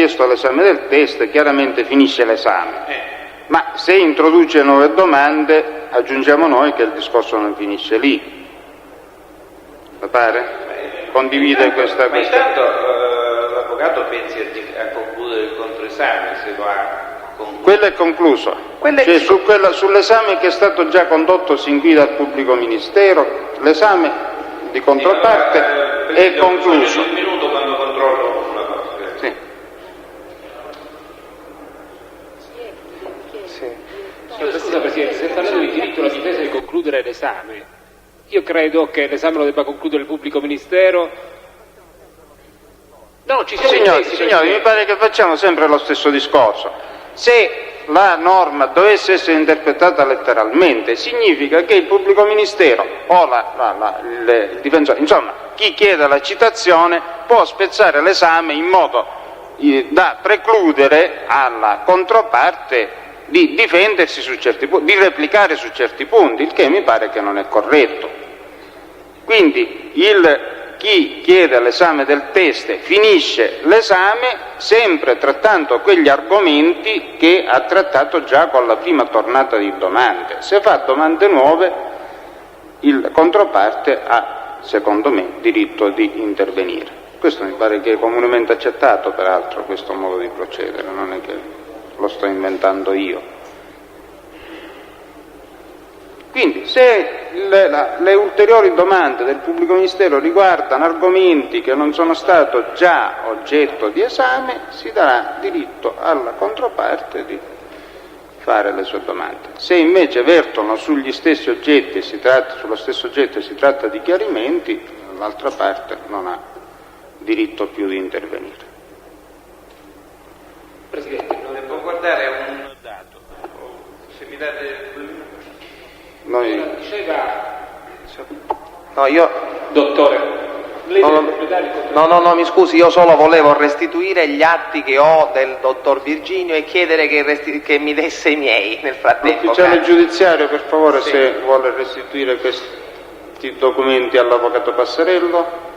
chiesto l'esame del test, chiaramente finisce l'esame. Ma se introduce nuove domande, aggiungiamo noi che il discorso non finisce lì. Mi pare? Condivide questa Ma intanto l'avvocato pensi a concludere il controesame, se lo ha concluso? Quello è concluso. Cioè, sull'esame che è stato già condotto sin qui dal pubblico ministero, l'esame di controparte è concluso. Un minuto quando controllo una cosa. Sì. Scusa Presidente, se parlando di diritto alla difesa di concludere l'esame, io credo che l'esame lo debba concludere il pubblico ministero. No, ci siamo Signori, mi pare che facciamo sempre lo stesso discorso. Se la norma dovesse essere interpretata letteralmente, significa che il pubblico ministero o il difensore, insomma, chi chiede la citazione può spezzare l'esame in modo da precludere alla controparte di difendersi su certi punti, di replicare su certi punti, il che mi pare che non è corretto. Quindi chi chiede l'esame del test finisce l'esame sempre trattando quegli argomenti che ha trattato già con la prima tornata di domande. Se fa domande nuove, il controparte ha, secondo me, diritto di intervenire. Questo mi pare che è comunemente accettato, peraltro, questo modo di procedere, non è che lo sto inventando io. Quindi se le ulteriori domande del pubblico ministero riguardano argomenti che non sono stati già oggetto di esame, si darà diritto alla controparte di fare le sue domande. Se invece vertono sugli stessi oggetti, sullo stesso oggetto e si tratta di chiarimenti, l'altra parte non ha diritto più di intervenire. Presidente, non può guardare un dato, se mi date... Dottore, lei deve completare il controllo. No, mi scusi, io solo volevo restituire gli atti che ho del dottor Virginio e chiedere che mi desse i miei nel frattempo. L'ufficiale giudiziario, per favore, sì, se vuole restituire questi documenti all'avvocato Passarello.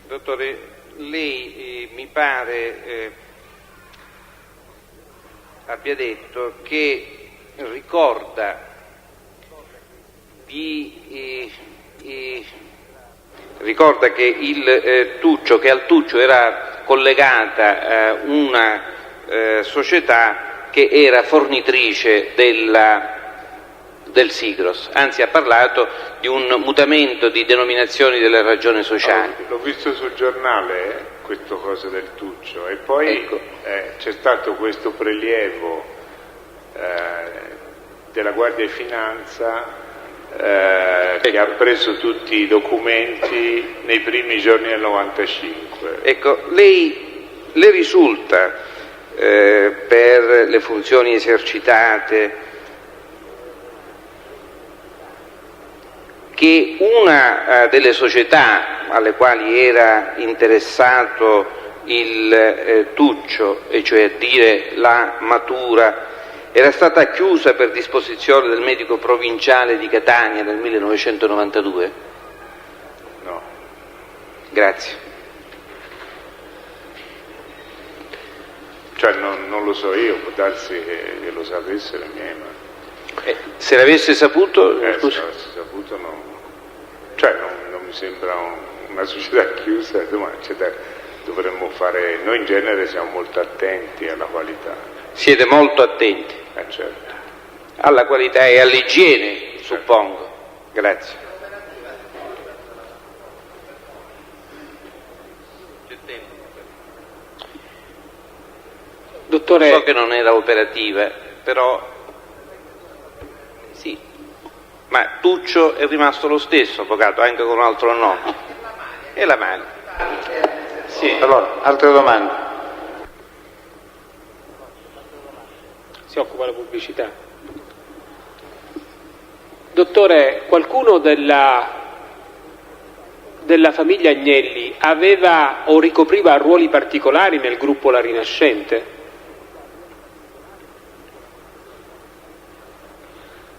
Dottore, lei mi pare abbia detto che ricorda che al Tuccio era collegata una società che era fornitrice del Sigros, anzi ha parlato di un mutamento di denominazioni delle ragioni sociali. L'ho visto sul giornale questo cosa del Tuccio e poi ecco. C'è stato questo prelievo della Guardia di Finanza che ha preso tutti i documenti nei primi giorni del 95. Ecco, le risulta per le funzioni esercitate che una delle società alle quali era interessato il Tuccio, e cioè a dire la Matura, era stata chiusa per disposizione del medico provinciale di Catania nel 1992? No. Grazie. Cioè non lo so io, può darsi che lo sapessero i miei, ma... Se l'avesse saputo, se l'avesse saputo no. Cioè non mi sembra una società chiusa, dovremmo fare, noi in genere siamo molto attenti alla qualità. Siete molto attenti? Certo. Alla qualità e all'igiene, suppongo. Grazie. Dottore... So che non era operativa, però sì. Ma Tuccio è rimasto lo stesso, avvocato, anche con un altro nome. E la mano. Sì. Allora, altre domande? Si occupa la pubblicità. Dottore, qualcuno della famiglia Agnelli aveva o ricopriva ruoli particolari nel gruppo La Rinascente?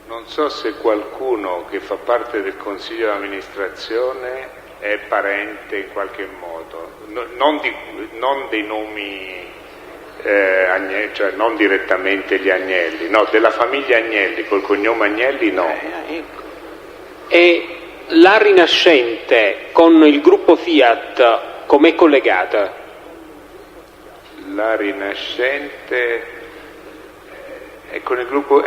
Non so se qualcuno che fa parte del consiglio di amministrazione è parente in qualche modo, non dei nomi Agnelli, cioè non direttamente gli Agnelli, no, della famiglia Agnelli, col cognome Agnelli no. E La Rinascente con il gruppo Fiat com'è collegata? La Rinascente con il gruppo,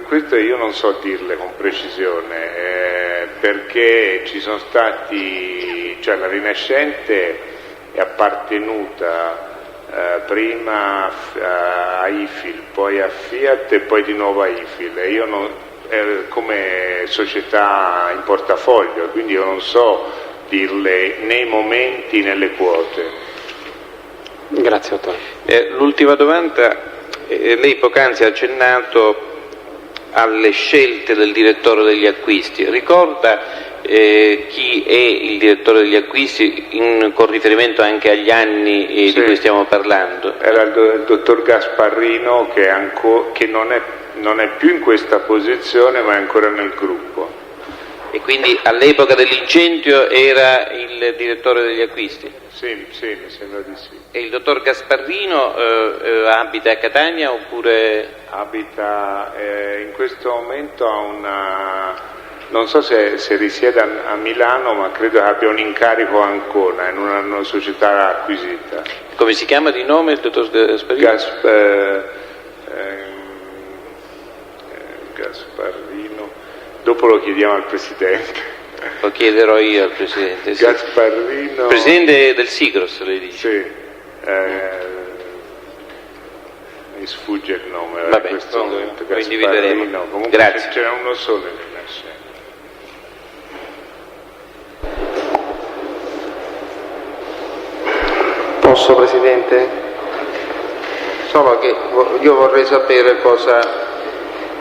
questo io non so dirle con precisione, perché ci sono stati, cioè la Rinascente è appartenuta prima a IFIL, poi a Fiat e poi di nuovo a IFIL, e io non, come società in portafoglio, quindi io non so dirle nei momenti né le quote. Grazie, dottore. L'ultima domanda. Lei poc'anzi ha accennato alle scelte del direttore degli acquisti. Ricorda chi è il direttore degli acquisti con riferimento anche agli anni di cui stiamo parlando? Era il dottor Gasparrino che non è più in questa posizione, ma è ancora nel gruppo. E quindi all'epoca dell'incendio era il direttore degli acquisti? Sì, mi sembra di sì. E il dottor Gasparrino abita a Catania oppure? Abita in questo momento non so se risiede a Milano, ma credo che abbia un incarico a Ancona, in una società acquisita. Come si chiama di nome il dottor Gasparrino? Gasparrino, dopo lo chiediamo al Presidente. Lo chiederò io al Presidente. Sì. Gasparrino. Presidente del Sigros, lei dice? Sì. Mi sfugge il nome. Vabbè, questo momento. lo individueremo. Comunque grazie. C'era uno solo in Rinascente. Posso, Presidente? Solo che io vorrei sapere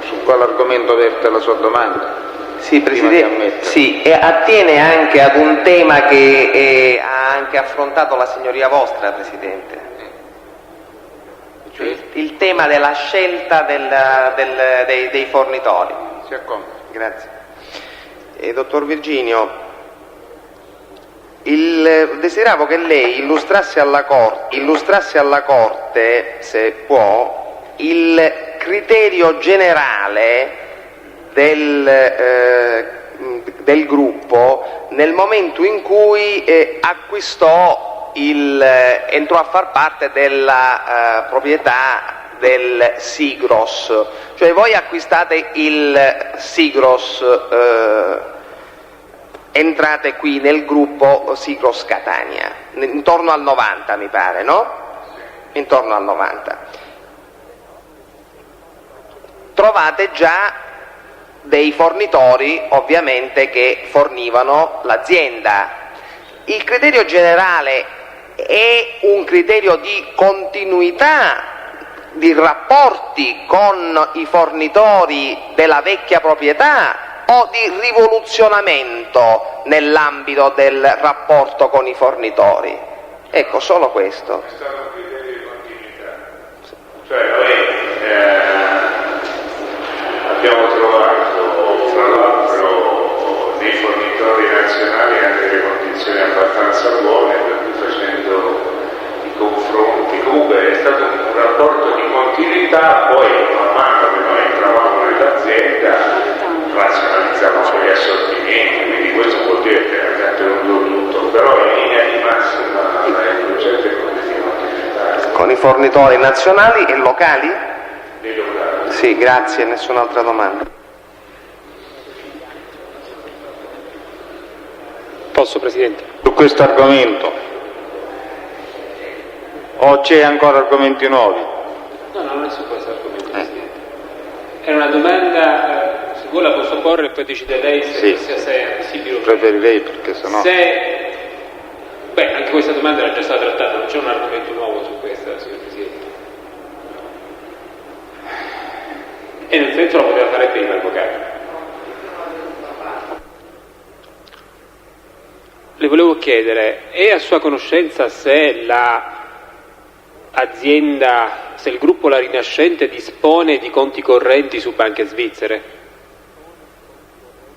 su quale argomento verte la sua domanda. Sì, Presidente, sì, e attiene anche ad un tema che ha anche affrontato la signoria vostra, Presidente. Cioè? Il tema della scelta dei fornitori. Si accomoda. Grazie. Dottor Virginio, desideravo che lei illustrasse alla Corte, se può, il criterio generale del gruppo nel momento in cui entrò a far parte della proprietà del Sigros, cioè voi acquistate il Sigros, entrate qui nel gruppo Sigros Catania, intorno al 90 mi pare, no? Intorno al 90. Trovate già dei fornitori ovviamente che fornivano l'azienda. Il criterio generale è un criterio di continuità di rapporti con i fornitori della vecchia proprietà o di rivoluzionamento nell'ambito del rapporto con i fornitori? Ecco, solo questo. È stato un criterio di continuità. Cioè noi abbiamo trovato, fra l'altro, nei fornitori nazionali anche delle condizioni abbastanza buone, per cui facendo i confronti, comunque è stato un rapporto di continuità, poi man mano che noi entravamo nell'azienda razionalizzavamo gli assortimenti, quindi questo vuol dire che era tenuto tutto, però in linea di massima il concetto è quello di continuità. Con i fornitori nazionali e locali? Dei locali. Sì, grazie, nessun'altra domanda. Posso, Presidente? Su questo argomento o c'è ancora argomenti nuovi? No, non è su questo argomento, Presidente. Era una domanda, se vuole la posso porre e poi decide lei se Sì. è ammissibile o no. Preferirei, perché sennò... Anche questa domanda era già stata trattata, non c'è un argomento nuovo su questa, signor Presidente. E nel senso lo poteva fare prima, avvocato. Le volevo chiedere, è a sua conoscenza se se il gruppo La Rinascente dispone di conti correnti su banche svizzere?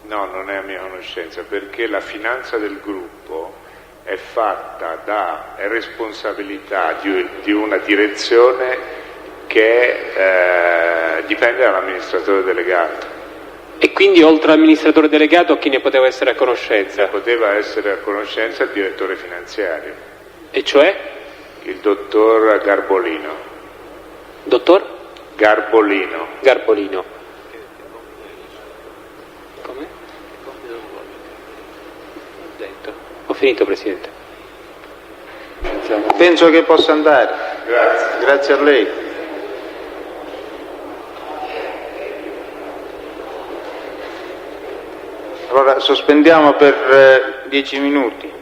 No, non è a mia conoscenza, perché la finanza del gruppo è fatta è responsabilità di una direzione che dipende dall'amministratore delegato. E quindi oltre all'amministratore delegato chi ne poteva essere a conoscenza? Poteva essere a conoscenza il direttore finanziario, E cioè? il dottor Garbolino. Dottor? Garbolino. Garbolino. Come? Detto. Ho finito, Presidente. Penso che possa andare. Grazie. Grazie a lei. Allora sospendiamo per 10 minuti.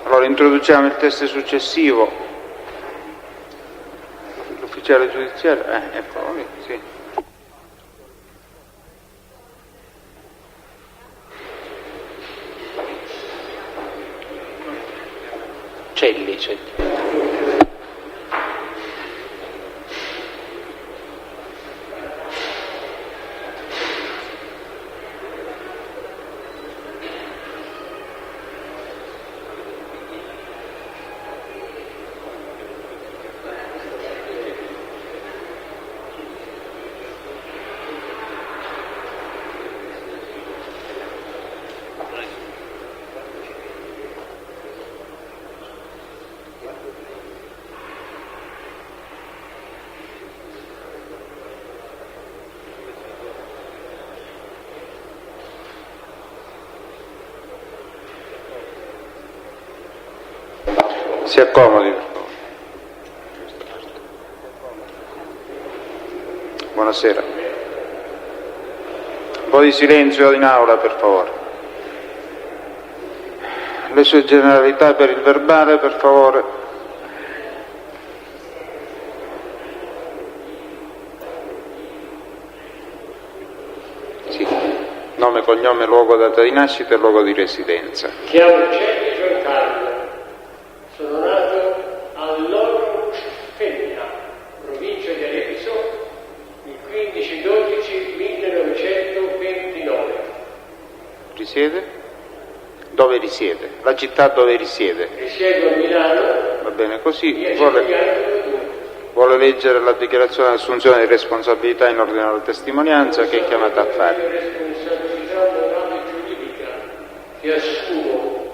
Allora introduciamo il test successivo. L'ufficiale giudiziario, ecco, sì. Celli. Si accomodi, per favore. Buonasera. Un po' di silenzio in aula, per favore. Le sue generalità per il verbale, per favore. Sì. Nome, cognome, luogo, data di nascita e luogo di residenza. Chiamo Celli Giancarlo. Sono nato a Loro Fenna, provincia di Arezzo, il 15/12/1929. Risiede? Dove risiede? La città dove risiede? Risiedo a Milano. Va bene così. E a Vuole leggere la dichiarazione di assunzione di responsabilità in ordine alla testimonianza che è chiamata a fare. responsabilità morale e giuridica che assumo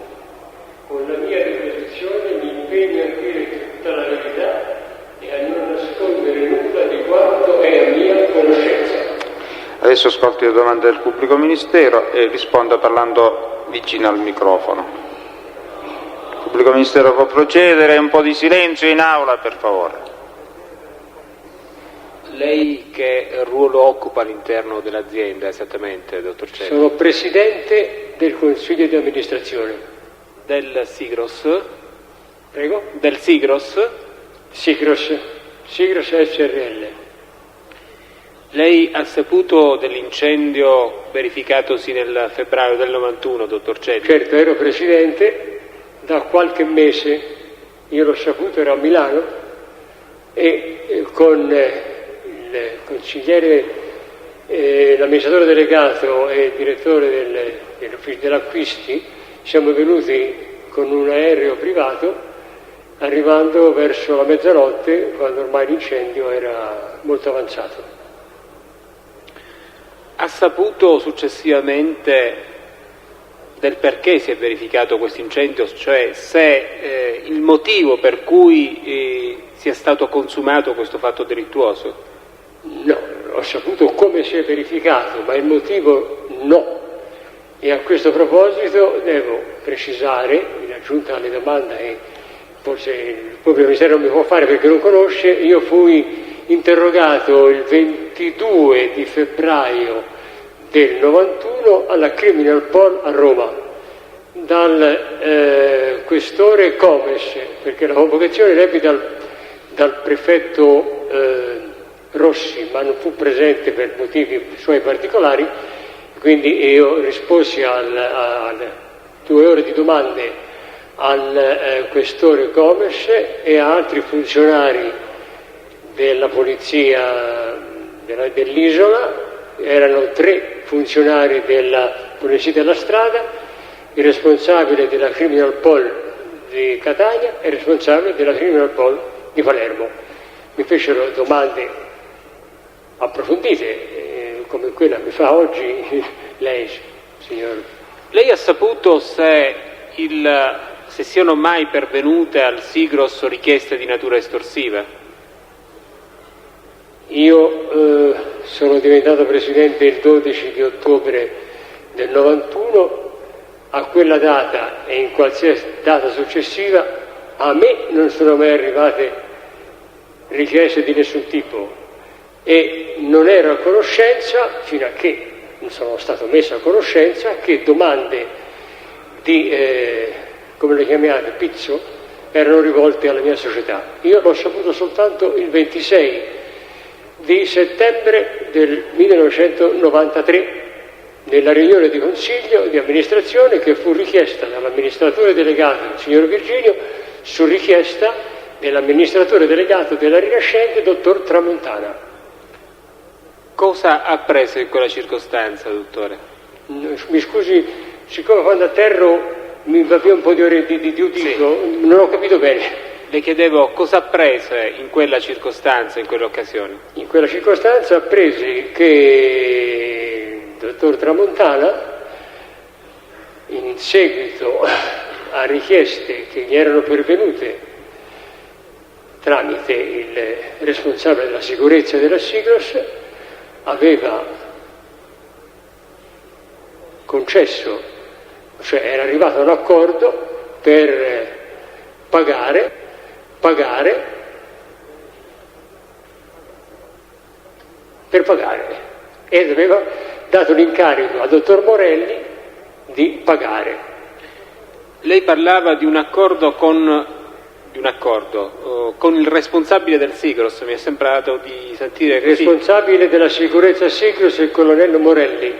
con la mia deposizione, mi impegno a dire tutta la verità e a non nascondere nulla di quanto è a mia conoscenza. Adesso ascolti le domande del pubblico ministero e risponda parlando vicino al microfono. Il pubblico ministero può procedere, un po' di silenzio in aula, per favore. Lei che ruolo occupa all'interno dell'azienda esattamente, dottor Celli? Sono presidente del consiglio di amministrazione. Del Sigros? Prego? Del Sigros? Sigros SRL. Lei ha saputo dell'incendio verificatosi nel febbraio del 91, dottor Celli? Certo, ero presidente, da qualche mese io l'ho saputo, ero a Milano e con il consigliere, l'amministratore delegato e il direttore dell'ufficio dell'acquisti siamo venuti con un aereo privato, arrivando verso la mezzanotte quando ormai l'incendio era molto avanzato. Ha saputo successivamente del perché si è verificato questo incendio, cioè se il motivo per cui sia stato consumato questo fatto delittuoso? No, ho saputo come si è verificato, ma il motivo no. E a questo proposito devo precisare, in aggiunta alle domande che forse il pubblico ministero non mi può fare perché non conosce, io fui interrogato il 22 di febbraio del 91 alla Criminal Pol a Roma, dal questore Comes, perché la convocazione ebbe dal prefetto Rossi, ma non fu presente per motivi suoi particolari, quindi io risposi a 2 ore di domande al questore Comes e a altri funzionari della polizia dell'isola. Erano 3 funzionari della polizia della strada, il responsabile della Criminal Pol di Catania e il responsabile della Criminal Pol di Palermo. Mi fecero domande approfondite, come quella che fa oggi lei, signor. Lei ha saputo se siano mai pervenute al Sigros richieste di natura estorsiva? Io sono diventato presidente il 12 di ottobre del 91, a quella data e in qualsiasi data successiva a me non sono mai arrivate richieste di nessun tipo e non ero a conoscenza, fino a che non sono stato messo a conoscenza, che domande di, come le chiamate, pizzo, erano rivolte alla mia società. Io l'ho saputo soltanto il 26 di settembre del 1993 nella riunione di consiglio di amministrazione che fu richiesta dall'amministratore delegato, il signor Virginio, su richiesta dell'amministratore delegato della Rinascente, dottor Tramontana. Cosa ha preso in quella circostanza, dottore? Mi scusi, siccome quando atterro mi va via un po' di udito, sì. Non ho capito bene. Le chiedevo cosa prese in quella circostanza, in quell'occasione. In quella circostanza presi che il dottor Tramontana, in seguito a richieste che gli erano pervenute tramite il responsabile della sicurezza della Sigros, aveva concesso, cioè era arrivato a un accordo per pagare e aveva dato l'incarico al dottor Morelli di pagare. Lei parlava di un accordo con il responsabile del Sigros, mi è sembrato di sentire così. Il responsabile della sicurezza Sigros è il colonnello Morelli.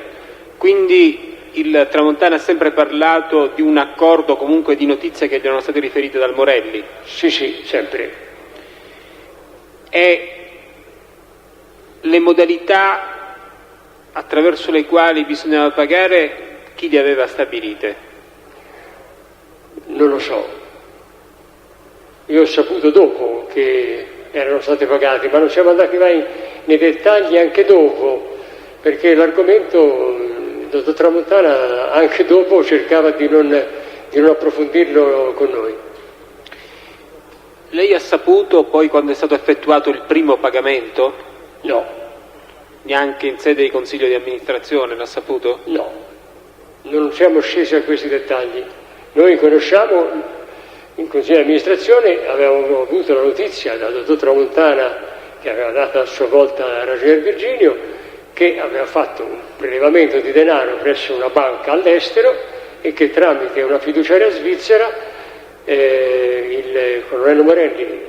Quindi il Tramontana ha sempre parlato di un accordo, comunque di notizie che gli erano state riferite dal Morelli? Sì, sempre. E le modalità attraverso le quali bisognava pagare, chi le aveva stabilite? Non lo so. Io ho saputo dopo che erano state pagate, ma non siamo andati mai nei dettagli anche dopo, perché l'argomento il dottor Tramontana anche dopo cercava di non approfondirlo con noi. Lei ha saputo poi quando è stato effettuato il primo pagamento? No. Neanche in sede di consiglio di amministrazione l'ha saputo? No, non siamo scesi a questi dettagli. Noi conosciamo, in consiglio di amministrazione avevamo avuto la notizia dal dottor Tramontana, che aveva dato a sua volta a Ragionier Virginio, che aveva fatto un prelevamento di denaro presso una banca all'estero e che tramite una fiduciaria svizzera il colonnello Morelli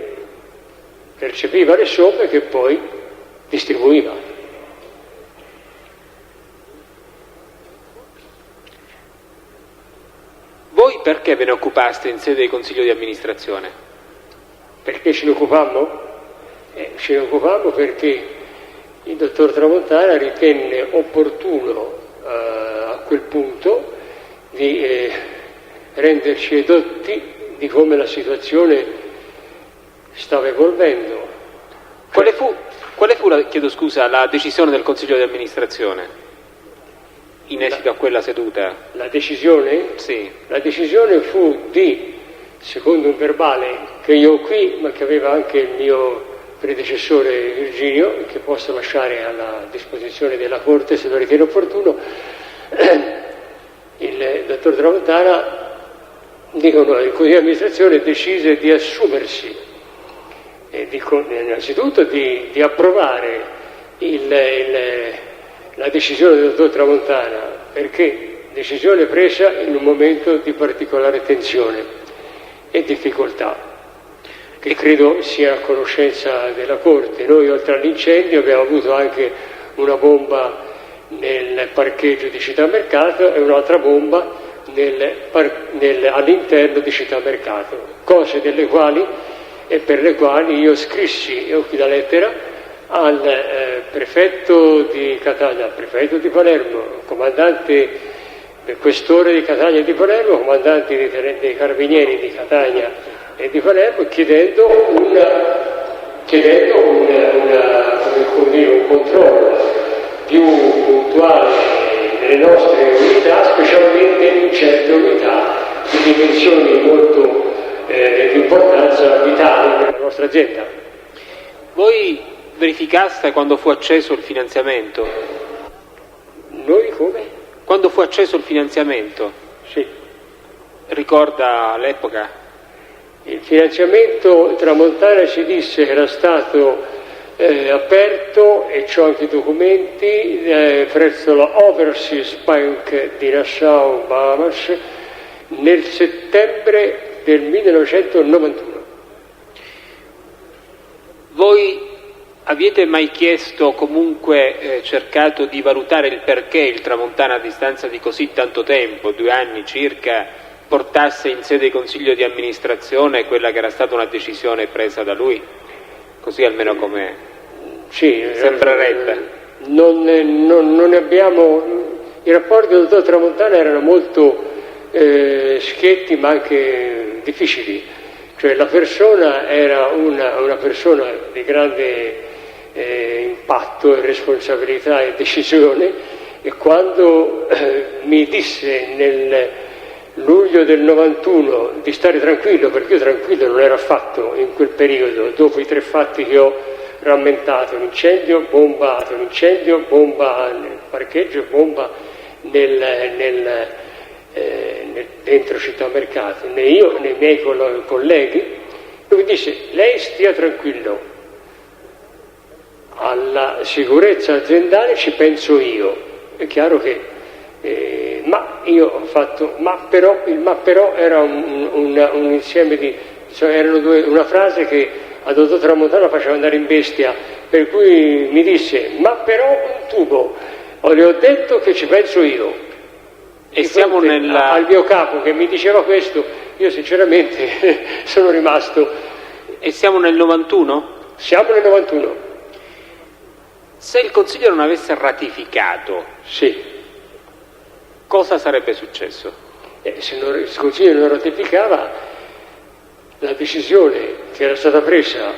percepiva le somme che poi distribuiva. Voi perché ve ne occupaste in sede di consiglio di amministrazione? Perché ce ne occupammo? Ce ne occupammo perché il dottor Tramontana ritenne opportuno a quel punto di renderci edotti di come la situazione stava evolvendo. Quale fu la decisione del consiglio di amministrazione in esito a quella seduta? La decisione? Sì. La decisione fu di, secondo un verbale che io ho qui, ma che aveva anche il mio predecessore Virginio, che posso lasciare alla disposizione della Corte se lo ritiene opportuno, il dottor Tramontana, dicono, il Consiglio di amministrazione decise di assumersi, innanzitutto di approvare la decisione del dottor Tramontana, perché decisione presa in un momento di particolare tensione e difficoltà, che credo sia a conoscenza della Corte. Noi, oltre all'incendio, abbiamo avuto anche una bomba nel parcheggio di Città Mercato e un'altra bomba all'interno di Città Mercato, cose delle quali e per le quali io scrissi la lettera al prefetto di Catania, al prefetto di Palermo, comandante questore di Catania e di Palermo, comandanti dei carabinieri di Catania e di Palermo, chiedendo un controllo più puntuale delle nostre unità, specialmente in certe unità di dimensioni molto di importanza vitale per la nostra azienda. Voi verificaste quando fu acceso il finanziamento? Noi come? Quando fu acceso il finanziamento? Sì. Ricorda all'epoca? Il finanziamento Tramontana ci disse che era stato aperto, e c'ho anche i documenti, presso la Overseas Bank di Nassau, Bahamas, nel settembre del 1991. Voi avete mai chiesto, comunque cercato di valutare il perché il Tramontana, a distanza di così tanto tempo, 2 anni circa, portasse in sede consiglio di amministrazione quella che era stata una decisione presa da lui? Così almeno come sembrerebbe. Non abbiamo... I rapporti del dottor Tramontana erano molto schietti ma anche difficili. Cioè la persona era una persona di grande impatto e responsabilità e decisione, e quando mi disse nel luglio del 91 di stare tranquillo, perché io tranquillo non ero affatto in quel periodo, dopo i 3 fatti che ho rammentato, l'incendio, bomba nel parcheggio, bomba dentro Città Mercato, né io né i miei colleghi, lui mi disse: lei stia tranquillo, alla sicurezza aziendale ci penso io. È chiaro che io ho fatto il ma però era un insieme di, cioè erano una frase che a dottor Tramontana faceva andare in bestia, per cui mi disse: ma però un tubo, le ho detto che ci penso io. E siamo al mio capo che mi diceva questo, io sinceramente sono rimasto. E siamo nel 91? Siamo nel 91. Se il Consiglio non avesse ratificato, sì, cosa sarebbe successo? Se il Consiglio non ratificava, la decisione che era stata presa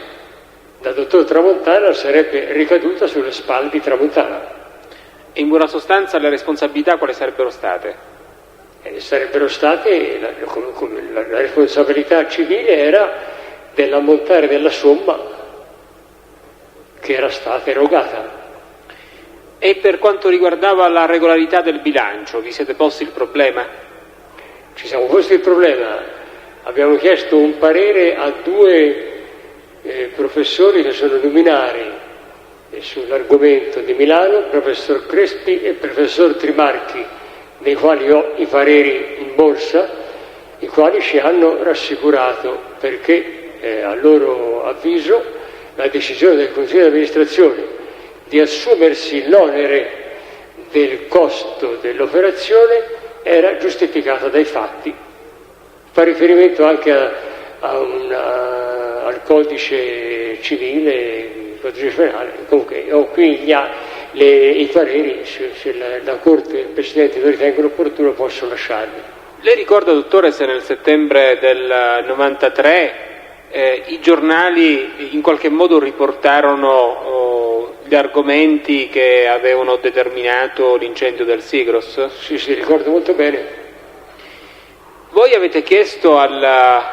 dal dottor Tramontana sarebbe ricaduta sulle spalle di Tramontana. E in buona sostanza le responsabilità quali sarebbero state? Sarebbero state, la responsabilità civile era dell'ammontare della somma che era stata erogata. E per quanto riguardava la regolarità del bilancio, vi siete posti il problema? Ci siamo posti il problema, abbiamo chiesto un parere a 2 professori che sono luminari sull'argomento di Milano, il professor Crespi e il professor Trimarchi, dei quali ho i pareri in borsa, i quali ci hanno rassicurato, perché a loro avviso la decisione del Consiglio di amministrazione di assumersi l'onere del costo dell'operazione era giustificata dai fatti. Fa riferimento anche al codice civile, penale. Comunque ho qui i pareri, se la Corte e il Presidente lo ritengono opportuno posso lasciarli. Lei ricorda, dottore, se nel settembre del 93 i giornali in qualche modo riportarono gli argomenti che avevano determinato l'incendio del Sigros? Sì, ricordo molto bene. Voi avete chiesto al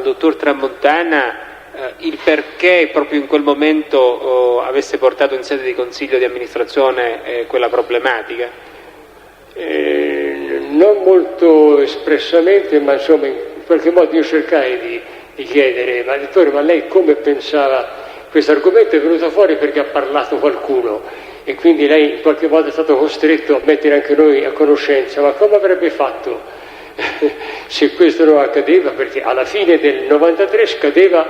dottor Tramontana il perché proprio in quel momento avesse portato in sede di consiglio di amministrazione quella problematica? Non molto espressamente, ma insomma in qualche modo io cercai di chiedere: ma dottore, ma lei come pensava questo argomento è venuto fuori perché ha parlato qualcuno e quindi lei in qualche modo è stato costretto a mettere anche noi a conoscenza, ma come avrebbe fatto se questo non accadeva? Perché alla fine del 93 scadeva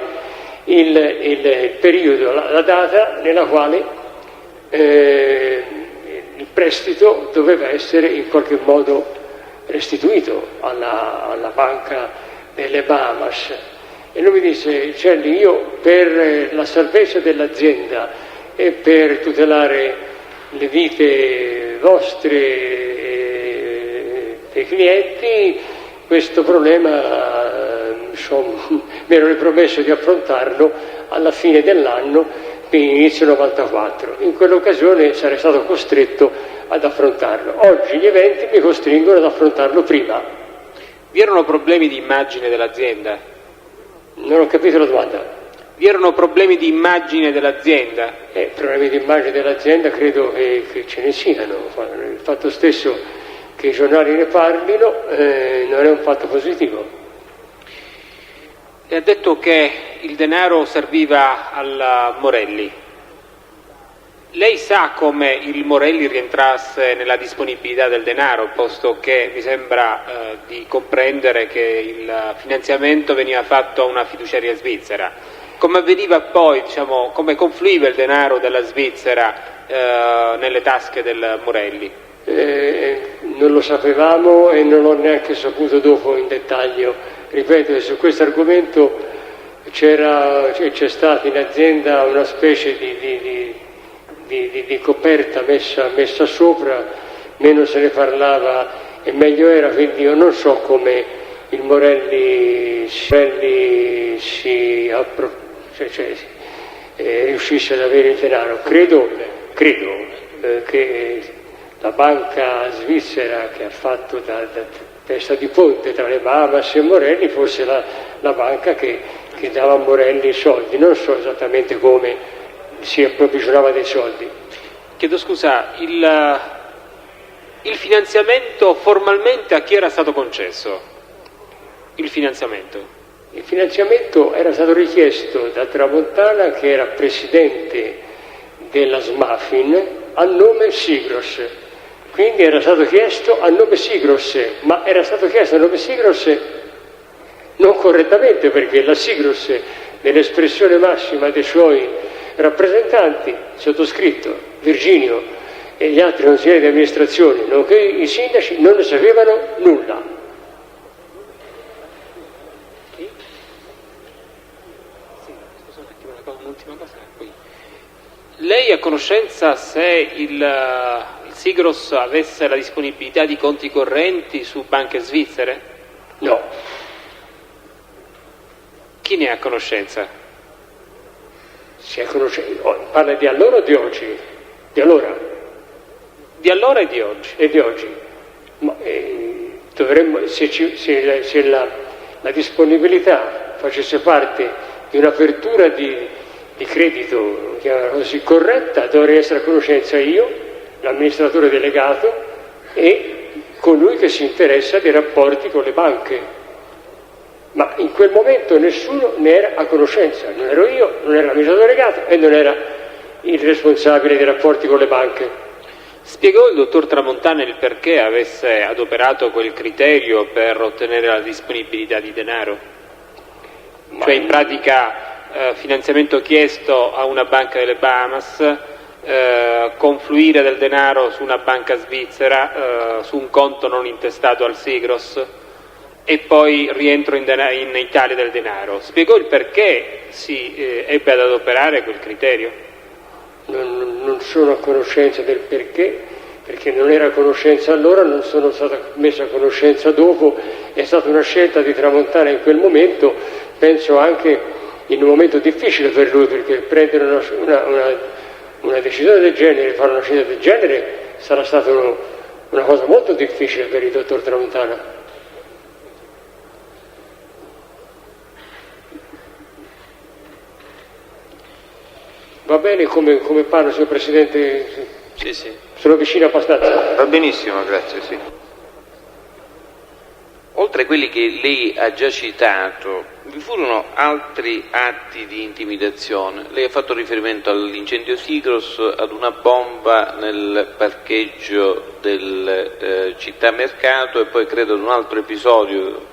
il periodo, la data nella quale il prestito doveva essere in qualche modo restituito alla banca delle Bahamas. E lui mi disse: Celli, io per la salvezza dell'azienda e per tutelare le vite vostre e dei clienti, questo problema mi ero ripromesso di affrontarlo alla fine dell'anno, quindi inizio 94. In quell'occasione sarei stato costretto ad affrontarlo. Oggi gli eventi mi costringono ad affrontarlo prima. Vi erano problemi di immagine dell'azienda? Non ho capito la domanda. Vi erano problemi di immagine dell'azienda? Problemi di immagine dell'azienda credo che ce ne siano. Il fatto stesso che i giornali ne parlino non è un fatto positivo. E ha detto che il denaro serviva al Morelli. Lei sa come il Morelli rientrasse nella disponibilità del denaro, posto che mi sembra di comprendere che il finanziamento veniva fatto a una fiduciaria svizzera. Come avveniva poi, come confluiva il denaro della Svizzera nelle tasche del Morelli? Non lo sapevamo e non l'ho neanche saputo dopo in dettaglio. Ripeto, su questo argomento c'è stata in azienda una specie di coperta messa sopra, meno se ne parlava e meglio era, quindi io non so come il Morelli riuscisse ad avere il denaro. Credo che la banca svizzera che ha fatto da testa di ponte tra le Bahamas e Morelli fosse la banca che dava a Morelli i soldi. Non so esattamente come si approvvigionava dei soldi. Chiedo scusa, il finanziamento formalmente a chi era stato concesso? Il finanziamento? Il finanziamento era stato richiesto da Tramontana, che era presidente della Smafin, a nome Sigros. Quindi era stato chiesto a nome Sigros, ma era stato chiesto a nome Sigros non correttamente, perché la Sigros, nell'espressione massima dei suoi rappresentanti, sottoscritto, Virginio e gli altri consiglieri di amministrazione, nonché i sindaci, non ne sapevano nulla. Un'ultima cosa. Lei è a conoscenza se il Sigros avesse la disponibilità di conti correnti su banche svizzere? No. Chi ne è a conoscenza? Si è conoscenza. Parla di allora o di oggi? Di allora? Di allora e di oggi. E di oggi. Ma, dovremmo, se la disponibilità facesse parte di un'apertura di credito così corretta, dovrei essere a conoscenza io, l'amministratore delegato e colui che si interessa dei rapporti con le banche. Ma in quel momento nessuno ne era a conoscenza, non ero io, non era l'amministratore delegato e non era il responsabile dei rapporti con le banche. Spiegò il dottor Tramontana il perché avesse adoperato quel criterio per ottenere la disponibilità di denaro? Cioè in pratica finanziamento chiesto a una banca delle Bahamas, confluire del denaro su una banca svizzera, su un conto non intestato al Sigros e poi rientro in Italia del denaro. Spiegò il perché si ebbe ad adoperare quel criterio? Non sono a conoscenza del perché non era a conoscenza allora, non sono stato messo a conoscenza dopo, è stata una scelta di Tramontana in quel momento, penso anche in un momento difficile per lui, perché prendere una decisione del genere, fare una scelta del genere, sarà stata una cosa molto difficile per il dottor Tramontana. Va bene come parlo, signor Presidente? Sì. Sono vicino abbastanza. Va benissimo, grazie, sì. Oltre a quelli che lei ha già citato, vi furono altri atti di intimidazione. Lei ha fatto riferimento all'incendio Sigros, ad una bomba nel parcheggio del Città Mercato e poi credo ad un altro episodio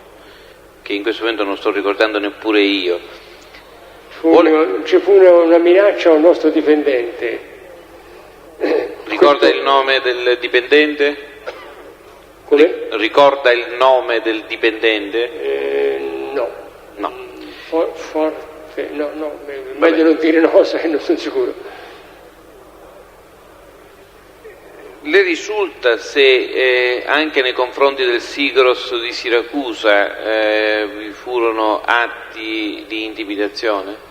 che in questo momento non sto ricordando neppure io. Ci fu una minaccia a un nostro dipendente. Ricorda il nome del dipendente? Come? Ricorda il nome del dipendente? No. No. Forte, no, meglio non dire una cosa che non sono sicuro. Le risulta se anche nei confronti del Sigros di Siracusa vi furono atti di intimidazione?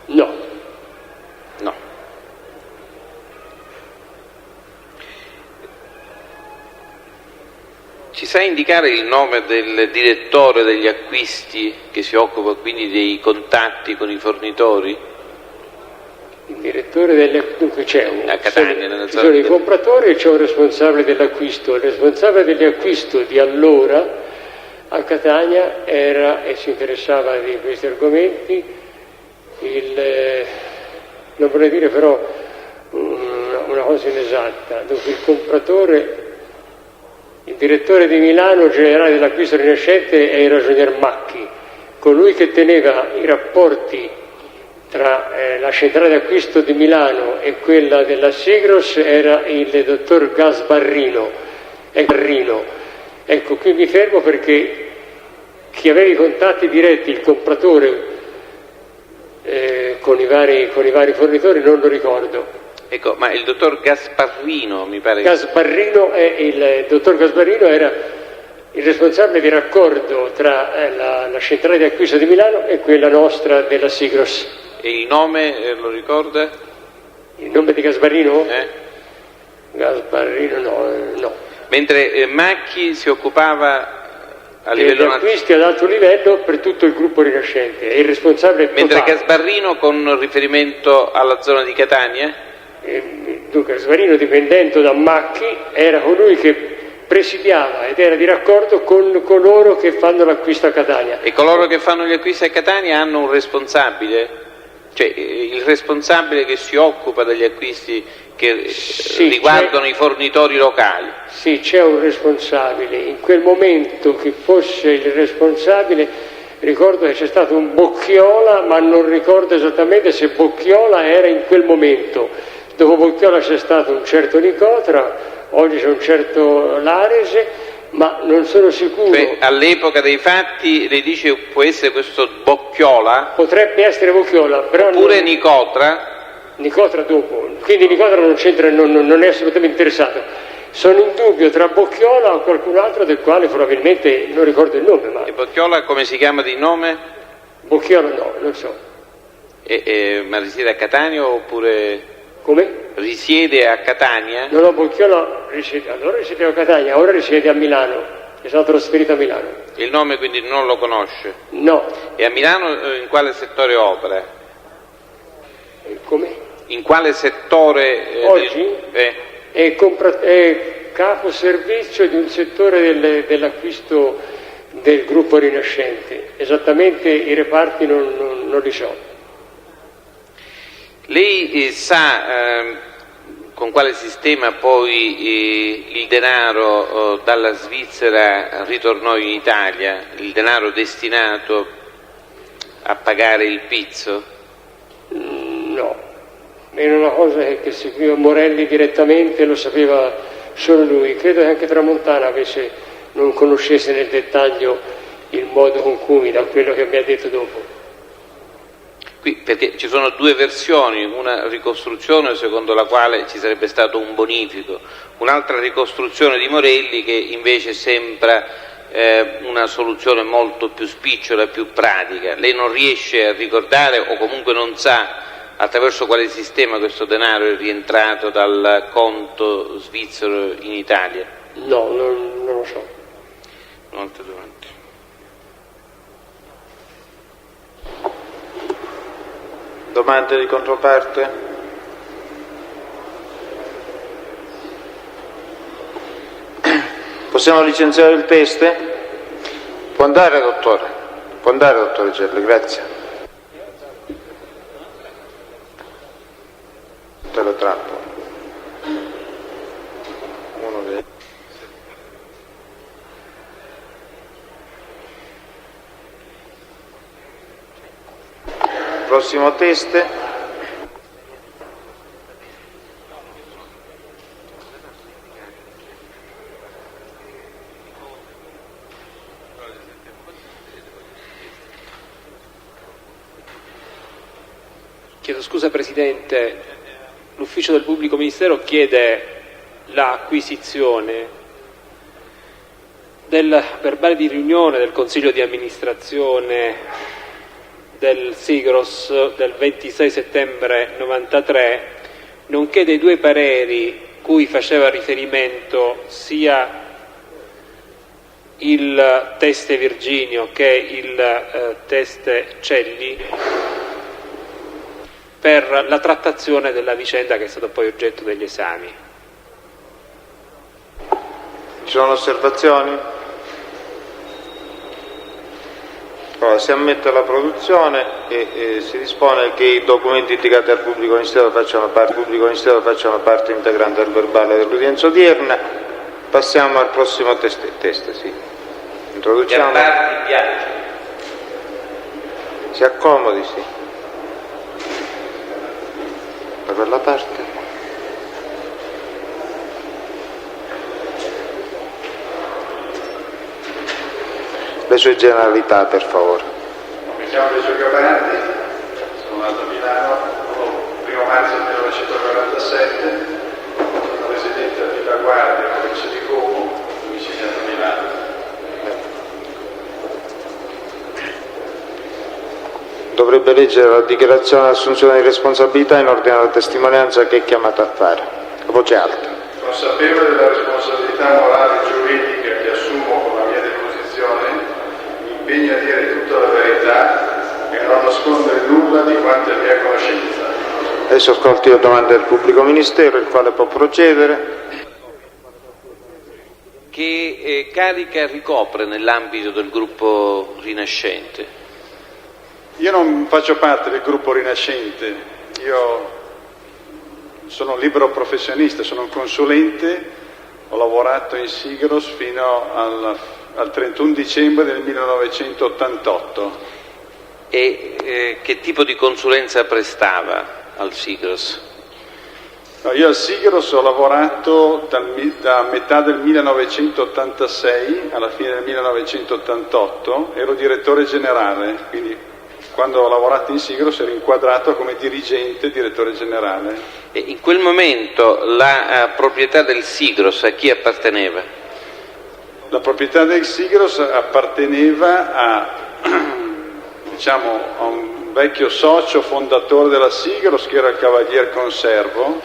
No. No. Ci sa indicare il nome del direttore degli acquisti che si occupa quindi dei contatti con i fornitori? Il direttore dunque c'è a Catania, ci sono i compratori e c'è un responsabile dell'acquisto. Il responsabile dell'acquisto di allora a Catania era, e si interessava di questi argomenti, non vorrei dire però una cosa inesatta. Dunque il direttore di Milano generale dell'acquisto rinascente è il ragionier Macchi, colui che teneva i rapporti tra la centrale d'acquisto di Milano e quella della Sigros era il dottor Gasbarrino. Ecco, qui mi fermo perché chi aveva i contatti diretti, il compratore con i vari fornitori, non lo ricordo. Ecco, ma il dottor Gasparrino mi pare. Il dottor Gasbarrino era il responsabile di raccordo tra la centrale di acquisto di Milano e quella nostra della Sigros. E il nome lo ricorda? Il nome di Gasbarrino? Gasbarrino no. Mentre Macchi si occupava a livello nazionale. Acquisti ad alto livello per tutto il gruppo rinascente, è il responsabile totale. Mentre Gasbarrino con riferimento alla zona di Catania? Dunque Gasbarrino, dipendendo da Macchi, era colui che presidiava ed era di raccordo con coloro che fanno l'acquisto a Catania. E coloro che fanno gli acquisti a Catania hanno un responsabile? Cioè il responsabile che si occupa degli acquisti che riguardano i fornitori locali? Sì, c'è un responsabile. In quel momento che fosse il responsabile, ricordo che c'è stato un Bocchiola, ma non ricordo esattamente se Bocchiola era in quel momento. Dopo Bocchiola c'è stato un certo Nicotra, oggi c'è un certo Larese, ma non sono sicuro. Cioè, all'epoca dei fatti lei dice può essere questo Bocchiola? Potrebbe essere Bocchiola, però oppure Nicotra? Nicotra dopo, quindi Nicotra non c'entra, non è assolutamente interessato. Sono in dubbio tra Bocchiola o qualcun altro del quale probabilmente non ricordo il nome. Ma... E Bocchiola come si chiama di nome? Bocchiola no, non so. Ma risiede a Catania oppure... Come? Risiede a Catania? No, Bocchiola allora risiede a Catania, ora risiede a Milano, è stato trasferito a Milano. Il nome quindi non lo conosce? No. E a Milano in quale settore opera? Come? In quale settore? Oggi? È capo servizio di un settore dell'acquisto del gruppo rinascente. Esattamente i reparti non li so. Lei sa con quale sistema poi il denaro dalla Svizzera ritornò in Italia, il denaro destinato a pagare il pizzo? No, era una cosa che seguiva Morelli direttamente, lo sapeva solo lui. Credo che anche Tramontana non conoscesse nel dettaglio il modo con cui, da quello che mi ha detto dopo. Qui, perché ci sono due versioni, una ricostruzione secondo la quale ci sarebbe stato un bonifico, un'altra ricostruzione di Morelli che invece sembra una soluzione molto più spicciola, più pratica. Lei non riesce a ricordare o comunque non sa attraverso quale sistema questo denaro è rientrato dal conto svizzero in Italia? No, non lo so. Molto davanti. Domande di controparte? Possiamo licenziare il teste? Può andare, dottore. Può andare, dottore Gelli, grazie. Te lo trappo. Uno dei... Prossimo test. Chiedo scusa Presidente, l'ufficio del pubblico ministero chiede l'acquisizione del verbale di riunione del Consiglio di amministrazione del Sigros del 26 settembre 93, nonché dei due pareri cui faceva riferimento sia il teste Virginio che il teste Celli, per la trattazione della vicenda che è stata poi oggetto degli esami. Ci sono osservazioni? Allora, si ammette la produzione e si dispone che i documenti indicati al pubblico ministero facciano parte integrante del verbale dell'udienza odierna. Passiamo al prossimo test, sì. Introduciamo. Si accomodi, sì. Per la parte. Le sue generalità, per favore. Mi chiamo Reggio Gabardi, sono nato a Milano il 1 marzo 1947, sono residente a Villa Guardia, provincia di Como, domiciliato a Milano. Dovrebbe leggere la dichiarazione di assunzione di responsabilità in ordine alla testimonianza che è chiamata a fare. A voce alta. Consapevole della responsabilità morale e giuridica che assumo con la mia deposizione, mi impegno a dire tutta la verità e a non nascondere nulla di quanto è mia conoscenza. Adesso ascolti le domande del pubblico ministero, il quale può procedere. Che carica ricopre nell'ambito del gruppo Rinascente? Io non faccio parte del gruppo Rinascente, io sono un libero professionista, sono un consulente, ho lavorato in Sigros fino al 31 dicembre del 1988. E che tipo di consulenza prestava al Sigros? No, io al Sigros ho lavorato da metà del 1986 alla fine del 1988, ero direttore generale, quindi quando ho lavorato in Sigros ero inquadrato come dirigente, direttore generale. E in quel momento la proprietà del Sigros a chi apparteneva? La proprietà del Sigros apparteneva a un vecchio socio fondatore della Sigros che era il Cavalier Conservo,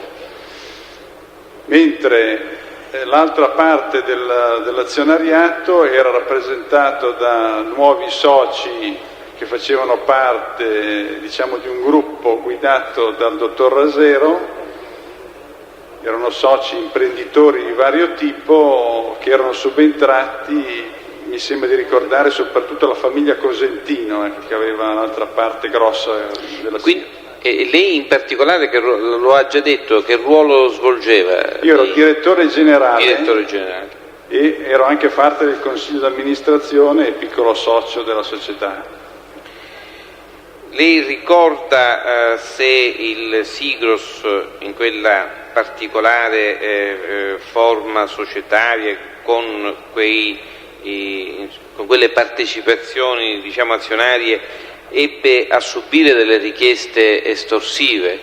mentre l'altra parte dell'azionariato era rappresentato da nuovi soci che facevano parte, di un gruppo guidato dal dottor Rasero. Erano soci imprenditori di vario tipo che erano subentrati, mi sembra di ricordare, soprattutto la famiglia Cosentino, che aveva l'altra parte grossa della Quindi, lei in particolare, che lo ha già detto, che ruolo svolgeva? Io ero direttore generale E ero anche parte del consiglio d'amministrazione e piccolo socio della società. Lei ricorda se il Sigros in quella particolare forma societaria con quelle partecipazioni azionarie ebbe a subire delle richieste estorsive?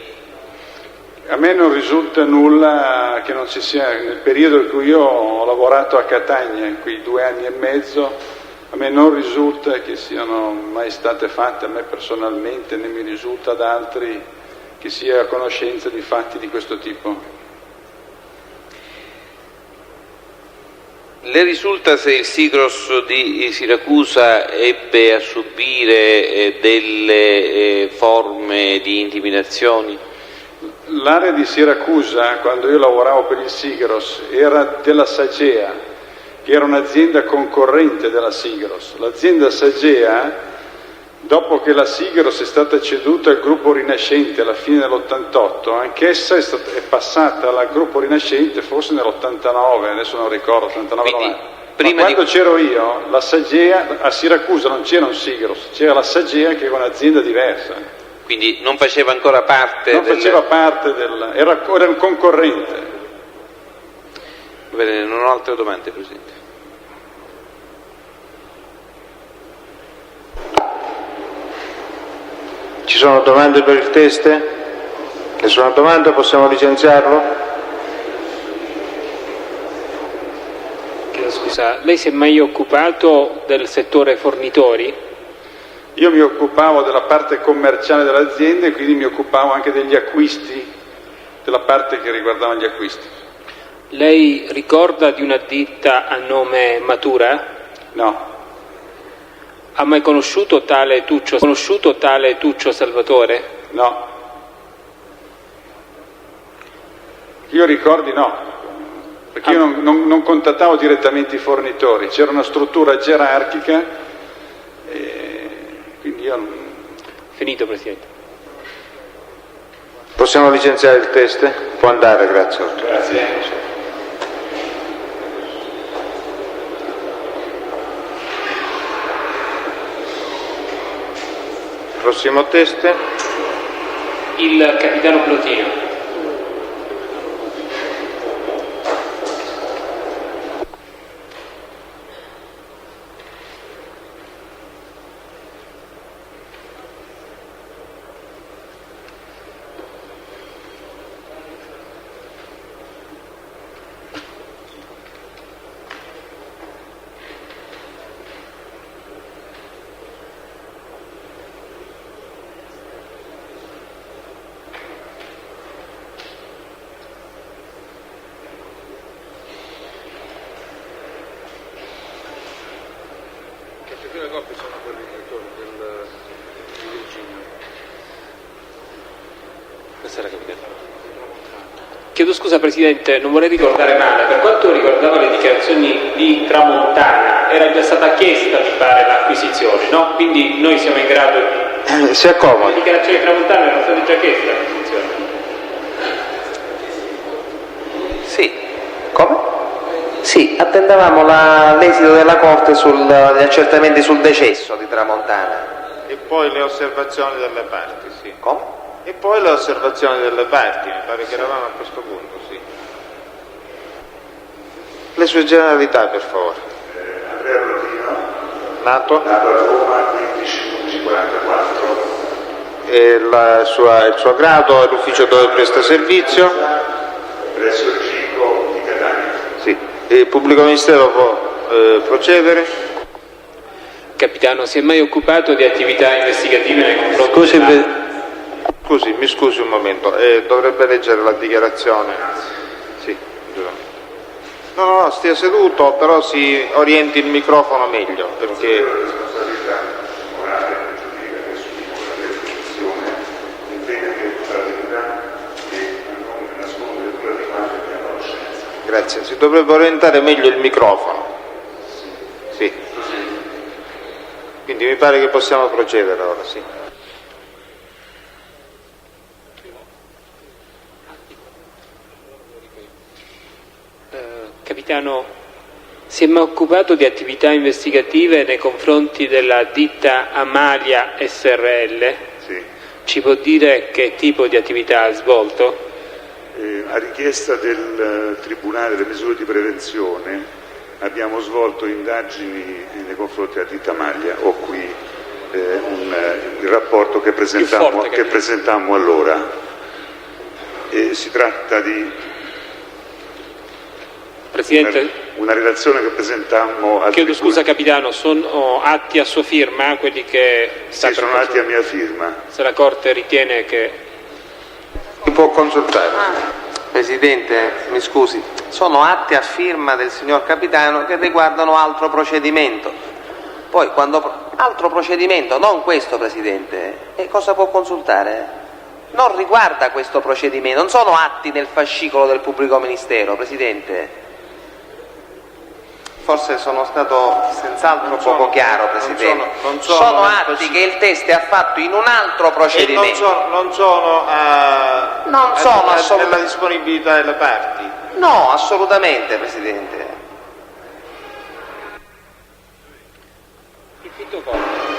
A me non risulta nulla che non ci sia, nel periodo in cui io ho lavorato a Catania, in quei 2 anni e mezzo, a me non risulta che siano mai state fatte, a me personalmente, né mi risulta ad altri che sia a conoscenza di fatti di questo tipo. Le risulta se il Sigros di Siracusa ebbe a subire delle forme di intimidazioni? L'area di Siracusa, quando io lavoravo per il Sigros, era della Sagea, che era un'azienda concorrente della Sigros. L'azienda Sagea dopo che la Sigros è stata ceduta al gruppo Rinascente alla fine dell'88, anch'essa è passata al gruppo Rinascente forse nell'89, adesso non ricordo, 89. Quindi, quando c'ero io, la Sagea, a Siracusa non c'era un Sigros, c'era la Sagea che era un'azienda diversa. Quindi non faceva ancora parte era un concorrente. Va bene, non ho altre domande, Presidente. Ci sono domande per il teste? Nessuna domanda, possiamo licenziarlo? Chiedo scusa, lei si è mai occupato del settore fornitori? Io mi occupavo della parte commerciale dell'azienda e quindi mi occupavo anche degli acquisti, della parte che riguardava gli acquisti. Lei ricorda di una ditta a nome Matura? No. Ha mai conosciuto tale Tuccio Salvatore? No. Io ricordi no, perché io non contattavo direttamente i fornitori, c'era una struttura gerarchica e quindi io non... Finito, Presidente. Possiamo licenziare il teste? Può andare, grazie. Grazie. Prossimo teste. Il capitano Plotino. Chiedo scusa Presidente, non vorrei ricordare male, per quanto riguardava le dichiarazioni di Tramontana, era già stata chiesta, mi pare, l'acquisizione, no? Quindi noi siamo in grado di... Si accomodi. Le dichiarazioni di Tramontana erano state già chieste l'acquisizione. Sì. Come? Sì, attendavamo l'esito della Corte sugli accertamenti sul decesso di Tramontana. E poi le osservazioni delle parti, sì. Come? E poi le osservazioni delle parti, mi pare che eravamo a questo punto, sì. Le sue generalità, per favore. Andrea Plotino, Nato? nato a Roma 15/11/44. E il suo grado e l'ufficio dove presta servizio? Presso il GICO di Catania. Sì. E il pubblico ministero può procedere? Capitano, si è mai occupato di attività investigative nei confronti Scusi, mi scusi un momento, dovrebbe leggere la dichiarazione. Sì, no, stia seduto, però si orienti il microfono meglio, perché... Responsabilità morale e giuridica che assumo la definizione impegna che la verità e non nascondere nulla di male e di conoscenza. Grazie, si dovrebbe orientare meglio il microfono. Sì. Quindi mi pare che possiamo procedere ora, sì. Capitano, si è mai occupato di attività investigative nei confronti della ditta Amalia SRL? Sì. Ci può dire che tipo di attività ha svolto? A richiesta del Tribunale delle misure di prevenzione abbiamo svolto indagini nei confronti della ditta Amalia. Ho qui il rapporto che presentammo allora. Si tratta di Presidente, una relazione che presentammo al chiedo scusa Capitano, sono atti a sua firma quelli che sta Sì, sono atti a mia firma. Se la Corte ritiene che... Si può consultare. Presidente, mi scusi, sono atti a firma del signor Capitano che riguardano altro procedimento. Poi quando... Altro procedimento, non questo Presidente. E cosa può consultare? Non riguarda questo procedimento, non sono atti nel fascicolo del pubblico ministero, Presidente. Forse sono stato senz'altro poco chiaro, Presidente. non sono atti che il teste ha fatto in un altro procedimento. Non sono assolutamente nella disponibilità delle parti. No, assolutamente, Presidente. Il quinto comma.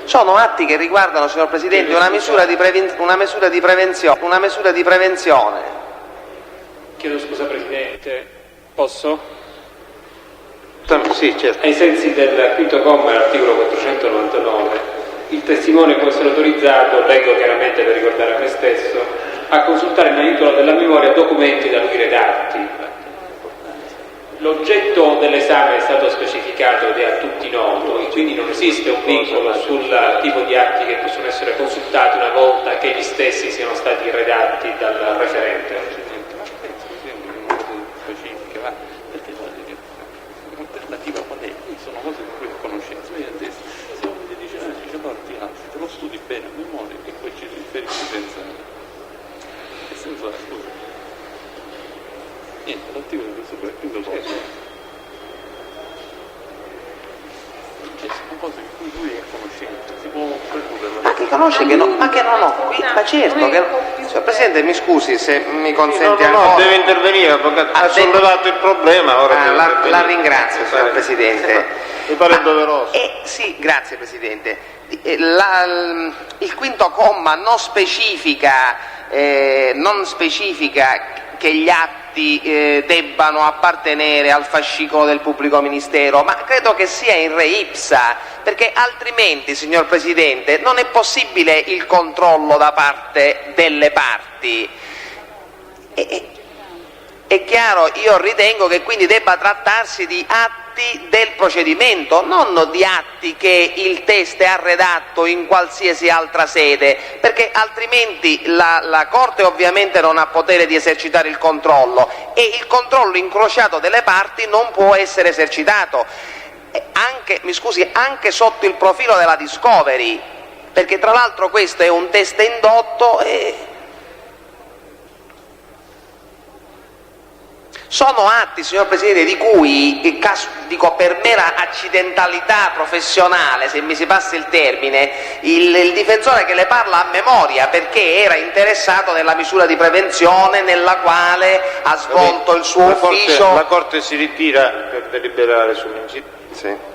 Sono atti che riguardano, signor Presidente, una misura di prevenzione. Chiedo scusa, Presidente, posso? Sì, certo. Ai sensi del quinto comma dell'articolo 499, il testimone può essere autorizzato, leggo chiaramente per ricordare a me stesso, a consultare nel titolo della memoria documenti da lui redatti. L'oggetto dell'esame è stato specificato ed è a tutti noto, e quindi non esiste un vincolo sul tipo di atti che possono essere consultati una volta che gli stessi siano stati redatti dal referente. L'alternativa qual è? Sono cose di cui ho conoscenza. Lei adesso, se uno mi dice, dice porti altri, te lo studi bene a memoria e poi ci riferisci senza scusa. Niente, l'articolo di questo quinto comma. Sono cose di cui lui è a conoscenza, si può presumere. Ma che conosce che ma che non ho qui? Ma certo che. Signor Presidente, mi scusi se mi consente ancora. No, deve intervenire, avvocato. Ha sollevato il problema, ora la ringrazio, signor Presidente. Mi pare doveroso. Sì, grazie Presidente. Il quinto comma non specifica che gli atti debbano appartenere al fascicolo del pubblico ministero, ma credo che sia in re ipsa, perché altrimenti, signor Presidente, non è possibile il controllo da parte delle parti. È chiaro, io ritengo che quindi debba trattarsi di atti del procedimento, non di atti che il teste ha redatto in qualsiasi altra sede, perché altrimenti la Corte ovviamente non ha potere di esercitare il controllo e il controllo incrociato delle parti non può essere esercitato, anche sotto il profilo della discovery, perché tra l'altro questo è un teste indotto e... Sono atti, signor Presidente, di cui, dico per mera accidentalità professionale, se mi si passa il termine, il difensore che le parla a memoria, perché era interessato nella misura di prevenzione nella quale ha svolto il suo ufficio. La Corte si ritira per deliberare sull'incidenza. Sì.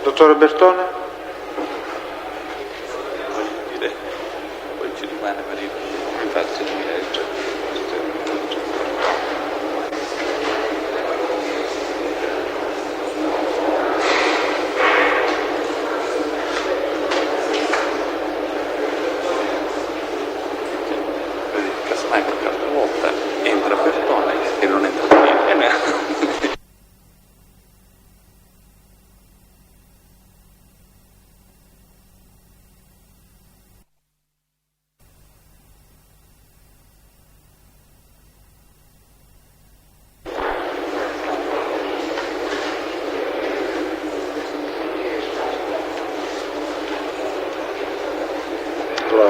Dottore Bertone? Voglio dire, poi ci rimane Maria, mi faccio di legge. Casomai qualche altra volta entra Bertone e non entra Maria.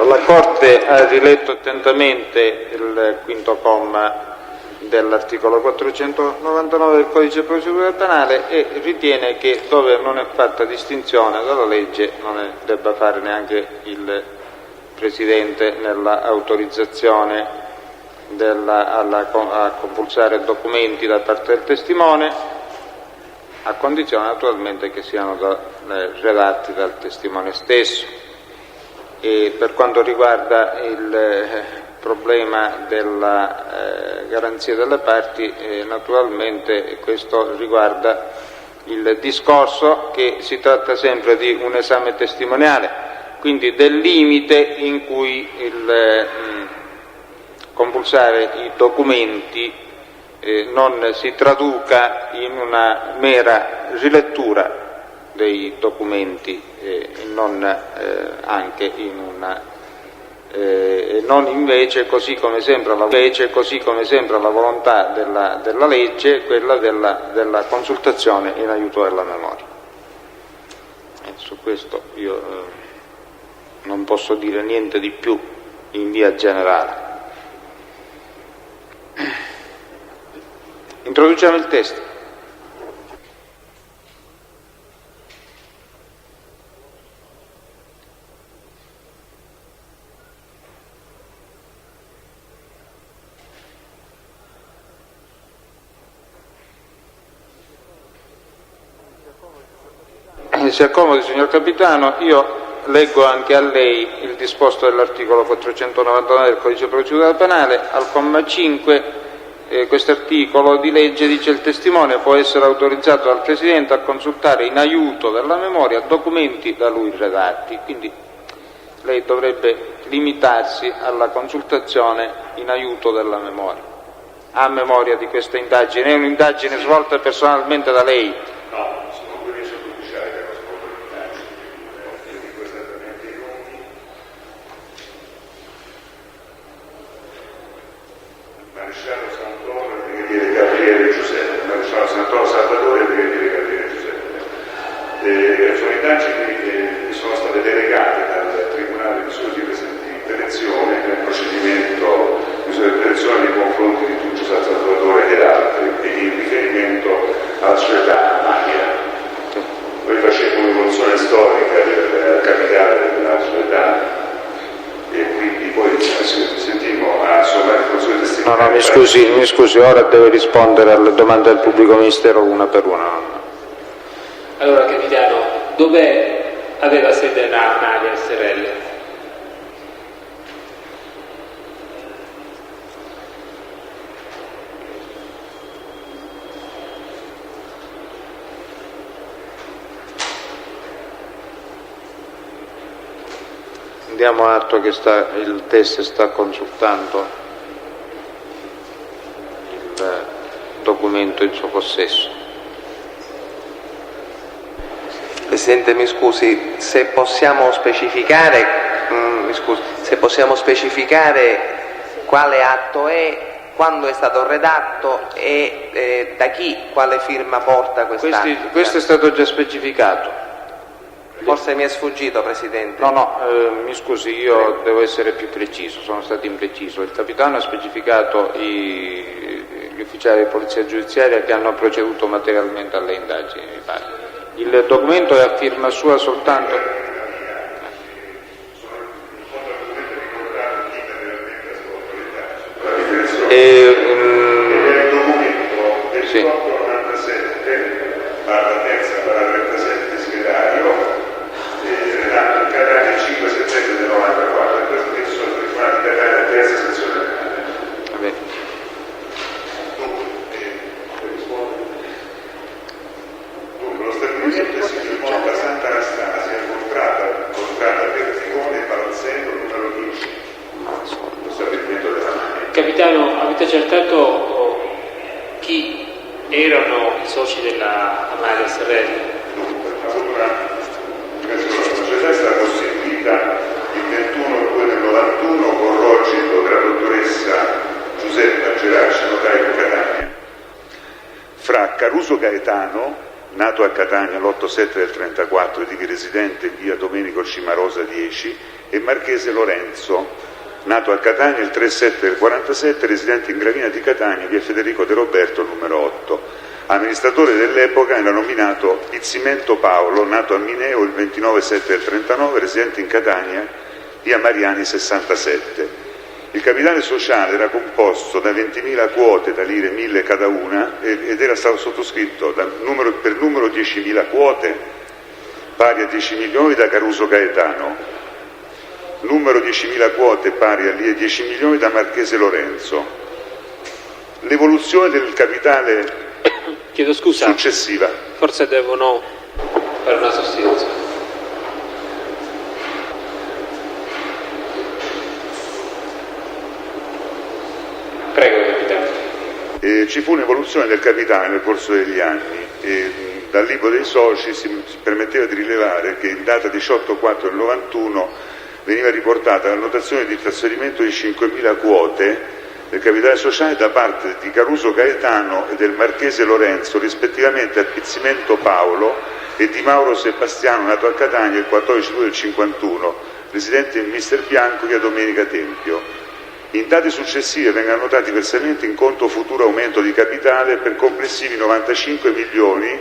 La Corte ha riletto attentamente il quinto comma dell'articolo 499 del Codice di procedura penale e ritiene che dove non è fatta distinzione dalla legge non ne debba fare neanche il Presidente nella autorizzazione a compulsare documenti da parte del testimone, a condizione naturalmente che siano redatti dal testimone stesso. E per quanto riguarda problema della garanzia delle parti, naturalmente questo riguarda il discorso che si tratta sempre di un esame testimoniale, quindi del limite in cui il compulsare i documenti non si traduca in una mera rilettura dei documenti e non anche in una non invece così come sembra la volontà della legge, quella della consultazione in aiuto della memoria. Su questo io non posso dire niente di più in via generale. Introduciamo il testo. Si accomodi, signor Capitano, io leggo anche a lei il disposto dell'articolo 499 del Codice di procedura penale. Al comma 5 questo articolo di legge dice: il testimone può essere autorizzato dal Presidente a consultare in aiuto della memoria documenti da lui redatti. Quindi lei dovrebbe limitarsi alla consultazione in aiuto della memoria. A memoria di questa indagine, è un'indagine svolta personalmente da lei? No. Maresciallo Santoro e Brigadiere Gabriele Giuseppe. Maresciallo Santoro Salvatore e Brigadiere Gabriele Giuseppe. Sono indagini che sono state delegate dal Tribunale di misure di prevenzione nel procedimento di misure di prevenzione nei confronti di Tuccio Salvatore ed altri, e in riferimento alla società Maglia. Noi facemmo un'evoluzione storica del capitale della società e quindi poi sentimmo a sommare funzioni testimoniali. No, mi scusi, ora deve rispondere alle domande del pubblico ministero una per una. Allora, Capitano, dove aveva sede la Amalia SRL? Diamo atto che il test sta consultando il documento in suo possesso. Presidente, mi scusi, se possiamo specificare quale atto è, quando è stato redatto e da chi, quale firma porta quest'atto. Questo è stato già specificato. Forse mi è sfuggito, Presidente. No, mi scusi, io devo essere più preciso, sono stato impreciso. Il Capitano ha specificato gli ufficiali di polizia giudiziaria che hanno proceduto materialmente alle indagini, mi pare. Il documento è a firma sua soltanto? Sì. Capitano, avete accertato chi erano i soci della Amalia SRL? La società è stata costituita il 21/2 del 91 con Rogito della dottoressa Giuseppa Geraci, notaio di Catania, fra Caruso Gaetano, nato a Catania l'8/7 del 34 ed residente in via Domenico Cimarosa 10, e Marchese Lorenzo, nato a Catania il 3/7 del 47, residente in Gravina di Catania, via Federico De Roberto numero 8. Amministratore dell'epoca era nominato Pizzimento Paolo, nato a Mineo il 29/7 del 39, residente in Catania, via Mariani 67. Il capitale sociale era composto da 20.000 quote da lire 1.000 cada una ed era stato sottoscritto per numero 10.000 quote pari a 10 milioni da Caruso Gaetano, numero 10.000 quote pari a 10 milioni da Marchese Lorenzo. L'evoluzione del capitale Chiedo scusa, successiva. forse devono fare una sostituzione. Prego, capitano. Ci fu un'evoluzione del capitale nel corso degli anni e dal libro dei soci si permetteva di rilevare che in data 18/4 del 91 veniva riportata l'annotazione di trasferimento di 5.000 quote del capitale sociale da parte di Caruso Gaetano e del Marchese Lorenzo, rispettivamente a Pizzimento Paolo e di Mauro Sebastiano, nato a Catania il 14 luglio del 51, residente in Mister Bianco, via Domenica Tempio. In date successive vengono annotati versamenti in conto futuro aumento di capitale per complessivi 95 milioni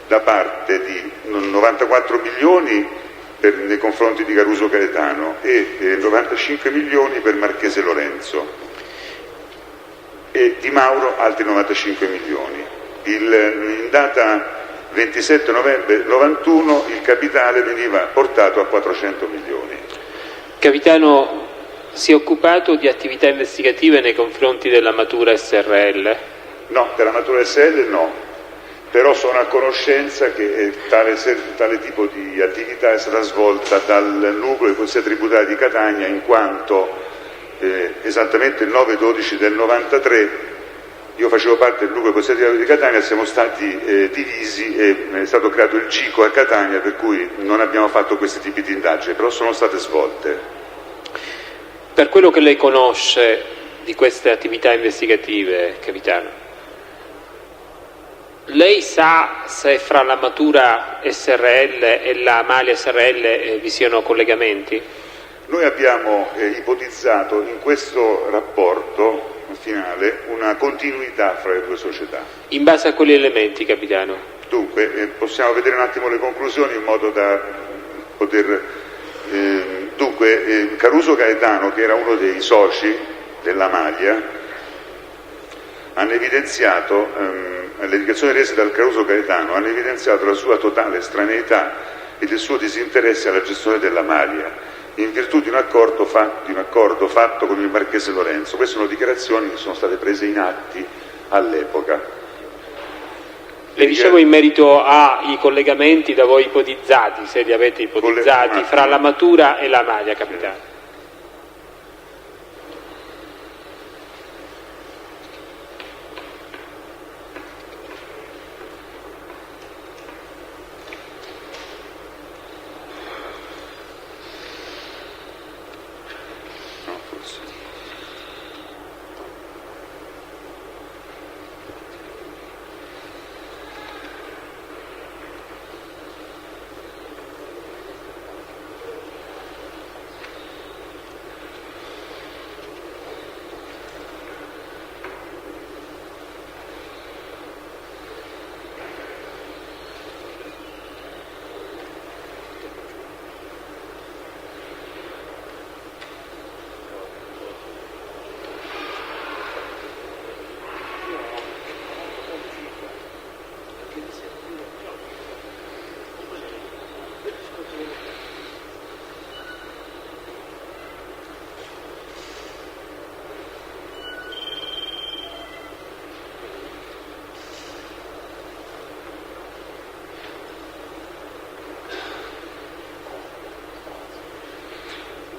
da parte di 94 milioni nei confronti di Caruso Gaetano e 95 milioni per Marchese Lorenzo e di Mauro altri 95 milioni. In data 27 novembre 91 il capitale veniva portato a 400 milioni. Capitano, si è occupato di attività investigative nei confronti della Matura SRL? No, della Matura SRL no, però sono a conoscenza che tale tipo di attività è stata svolta dal nucleo di polizia tributaria di Catania, in quanto esattamente il 9/12 del 93 io facevo parte del nucleo di polizia tributaria di Catania, siamo stati divisi e è stato creato il GICO a Catania, per cui non abbiamo fatto questi tipi di indagini, però sono state svolte. Per quello che lei conosce di queste attività investigative, capitano, lei sa se fra la Matura SRL e la Amalia SRL vi siano collegamenti? Noi abbiamo ipotizzato in questo rapporto finale una continuità fra le due società. In base a quali elementi, capitano? Dunque, possiamo vedere un attimo le conclusioni in modo da poter... Caruso Gaetano, che era uno dei soci della Maglia, hanno evidenziato, le dichiarazioni rese dal Caruso Gaetano hanno evidenziato la sua totale estraneità e il suo disinteresse alla gestione della Maglia, in virtù di un accordo fatto con il Marchese Lorenzo. Queste sono dichiarazioni che sono state prese in atti all'epoca. Le dicevo in merito ai collegamenti da voi ipotizzati, se li avete ipotizzati, fra la Matura e la Maglia, capitano.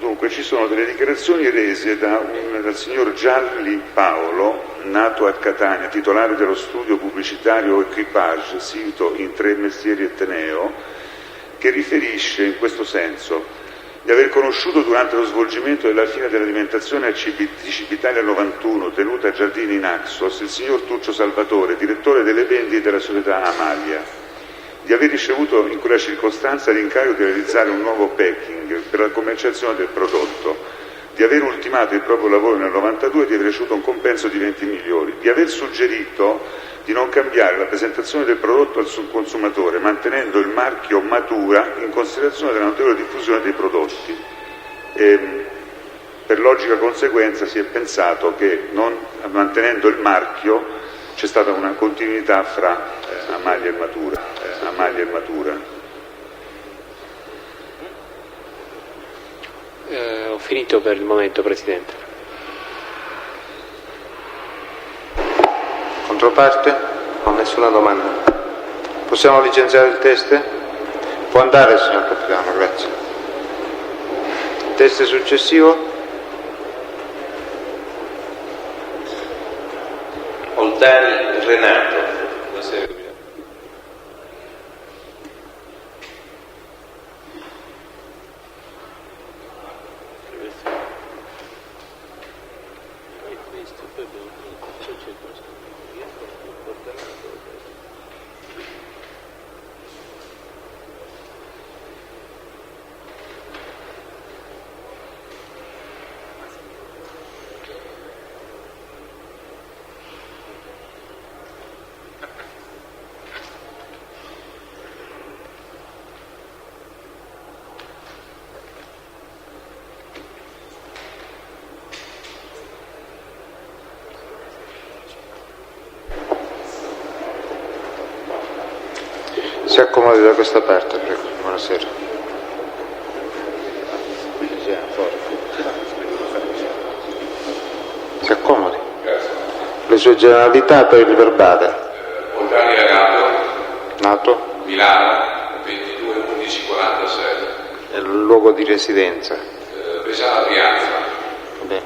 Dunque, ci sono delle dichiarazioni rese dal signor Gialli Paolo, nato a Catania, titolare dello studio pubblicitario Equipage, sito in Tre Mestieri e Teneo, che riferisce in questo senso di aver conosciuto durante lo svolgimento della fine dell'alimentazione a di Civitalia 91, tenuta a Giardini in Naxos, il signor Tuccio Salvatore, direttore delle vendite della società Amalia, di aver ricevuto in quella circostanza l'incarico di realizzare un nuovo packing per la commercializzazione del prodotto, di aver ultimato il proprio lavoro nel 92 e di aver ricevuto un compenso di 20 milioni, di aver suggerito di non cambiare la presentazione del prodotto al consumatore, mantenendo il marchio Matura in considerazione della notevole diffusione dei prodotti. Per logica conseguenza si è pensato che mantenendo il marchio c'è stata una continuità fra Amalia e Matura. Ho finito per il momento, Presidente. Controparte? Non ho nessuna domanda. Possiamo licenziare il test? Può andare, signor Capitano, grazie. Test successivo? Oldani Renato. Si accomodi da questa parte, prego. Buonasera. Si accomodi. Le sue generalità per il verbale. Oldani Renato, Nato? Milano, 22/11/46, È il luogo di residenza. Pesana Brianza. Bene.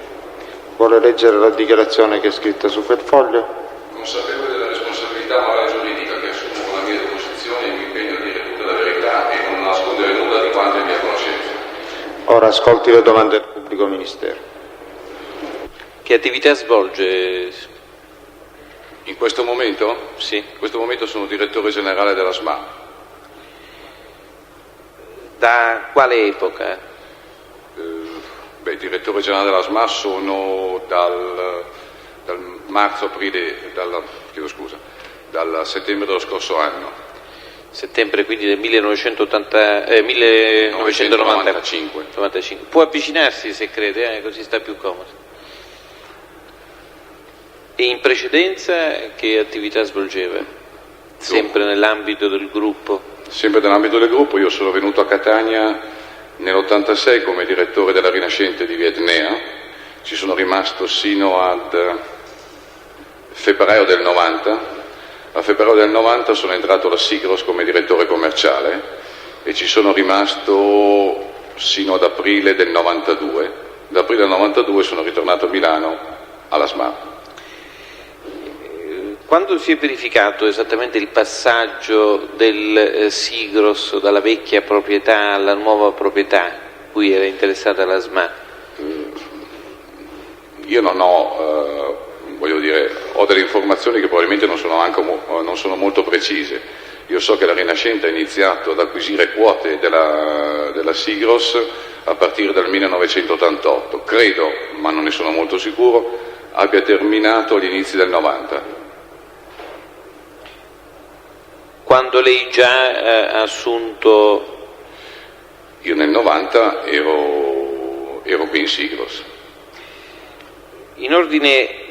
Vuole leggere la dichiarazione che è scritta su quel foglio? Consapevole della responsabilità morale e giuridica che assumo con la mia deposizione e mi impegno a dire tutta la verità e non nascondere nulla di quanto è mia conoscenza. Ora ascolti le domande del pubblico ministero. Che attività svolge? In questo momento? Sì. In questo momento sono direttore generale della SMA. Da quale epoca? Direttore generale della SMA sono dal settembre dello scorso anno. Settembre quindi del 1995. Può avvicinarsi se crede, così sta più comodo. E in precedenza che attività svolgeva? Sempre nell'ambito del gruppo? Sempre nell'ambito del gruppo, io sono venuto a Catania nell'86 come direttore della Rinascente di Vietnea, ci sono rimasto sino ad febbraio del 90, a febbraio del 90 sono entrato alla Sigros come direttore commerciale e ci sono rimasto sino ad aprile del 92, da aprile del 92 sono ritornato a Milano alla SMA. Quando si è verificato esattamente il passaggio del Sigros dalla vecchia proprietà alla nuova proprietà cui era interessata la SMA? Io non ho, ho delle informazioni che probabilmente non sono molto precise. Io so che la Rinascente ha iniziato ad acquisire quote della Sigros a partire dal 1988. Credo, ma non ne sono molto sicuro, abbia terminato agli inizi del 90. Quando lei già ha assunto? Io nel 90 ero qui in Sigros. In ordine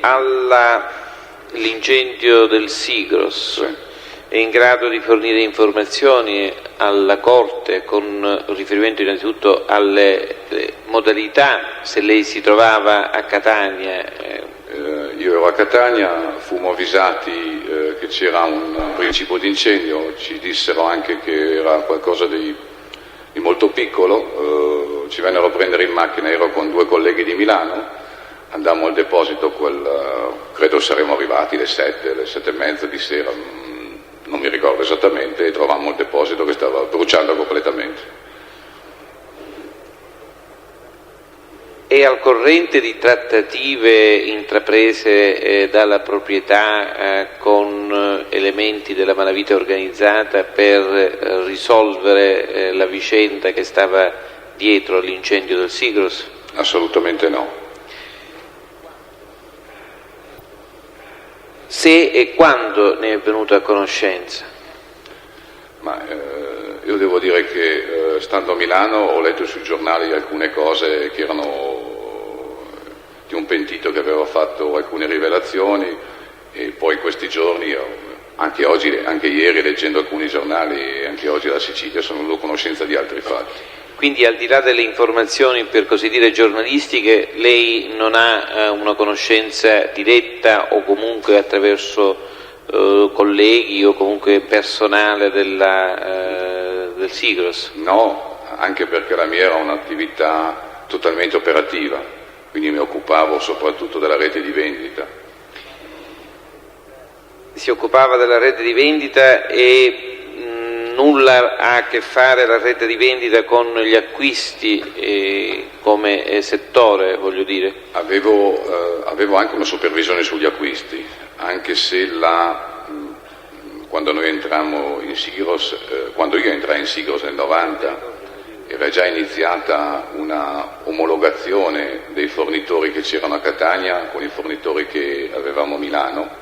all'incendio del Sigros, sì, è in grado di fornire informazioni alla Corte con riferimento innanzitutto alle modalità, se lei si trovava a Catania? Io ero a Catania, fummo avvisati che c'era un principio di incendio, ci dissero anche che era qualcosa di molto piccolo, ci vennero a prendere in macchina, ero con 2 colleghi di Milano, andammo al deposito, credo saremmo arrivati alle 7, 7:30 di sera, non mi ricordo esattamente, e trovammo il deposito che stava bruciando completamente. È al corrente di trattative intraprese dalla proprietà con elementi della malavita organizzata per risolvere la vicenda che stava dietro all'incendio del Sigros? Assolutamente no. Se e quando ne è venuto a conoscenza? Io devo dire che stando a Milano ho letto sui giornali alcune cose che erano di un pentito che aveva fatto alcune rivelazioni e poi questi giorni, anche oggi, anche ieri leggendo alcuni giornali, anche oggi da Sicilia, sono venuto a conoscenza di altri fatti. quindi al di là delle informazioni per così dire giornalistiche, lei non ha una conoscenza diretta o comunque attraverso colleghi o comunque personale del Sigros? No, anche perché la mia era un'attività totalmente operativa, quindi mi occupavo soprattutto della rete di vendita. Si occupava della rete di vendita e nulla ha a che fare la rete di vendita con gli acquisti come settore, voglio dire? Avevo anche una supervisione sugli acquisti, anche se quando noi entrammo in Sigros, quando io entrai in Sigros nel 90, era già iniziata una omologazione dei fornitori che c'erano a Catania con i fornitori che avevamo a Milano.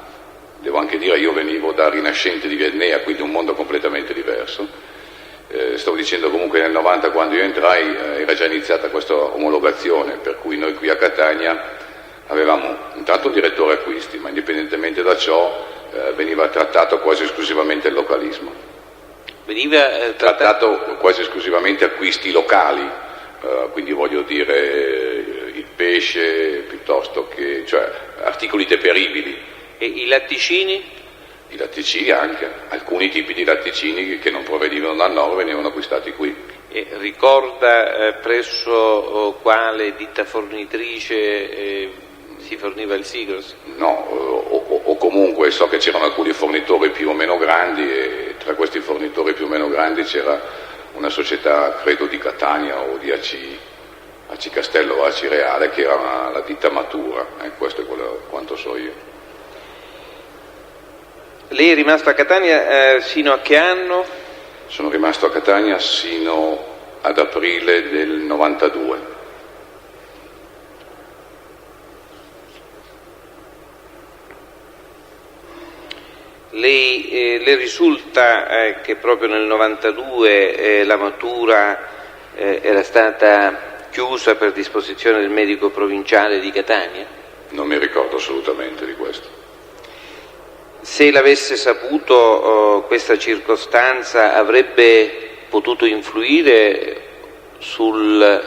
Devo anche dire, io venivo da Rinascente di Vietnea, quindi un mondo completamente diverso. Stavo dicendo comunque nel 90, quando io entrai, era già iniziata questa omologazione, per cui noi qui a Catania avevamo intanto un direttore acquisti, ma indipendentemente da ciò veniva trattato quasi esclusivamente il localismo. Veniva trattato quasi esclusivamente acquisti locali, quindi voglio dire il pesce piuttosto che, cioè articoli deperibili. E i latticini? I latticini anche, alcuni tipi di latticini che non provenivano dal nord venivano acquistati qui. E ricorda presso quale ditta fornitrice si forniva il Sigros? No, o comunque so che c'erano alcuni fornitori più o meno grandi e tra questi fornitori più o meno grandi c'era una società, credo di Catania o di AC Castello o AC Reale, che era la ditta Matura, questo è quanto so io. Lei è rimasto a Catania sino a che anno? Sono rimasto a Catania sino ad aprile del 92. Le risulta che proprio nel 92 la Matura era stata chiusa per disposizione del medico provinciale di Catania? Non mi ricordo assolutamente di questo. Se l'avesse saputo questa circostanza avrebbe potuto influire sul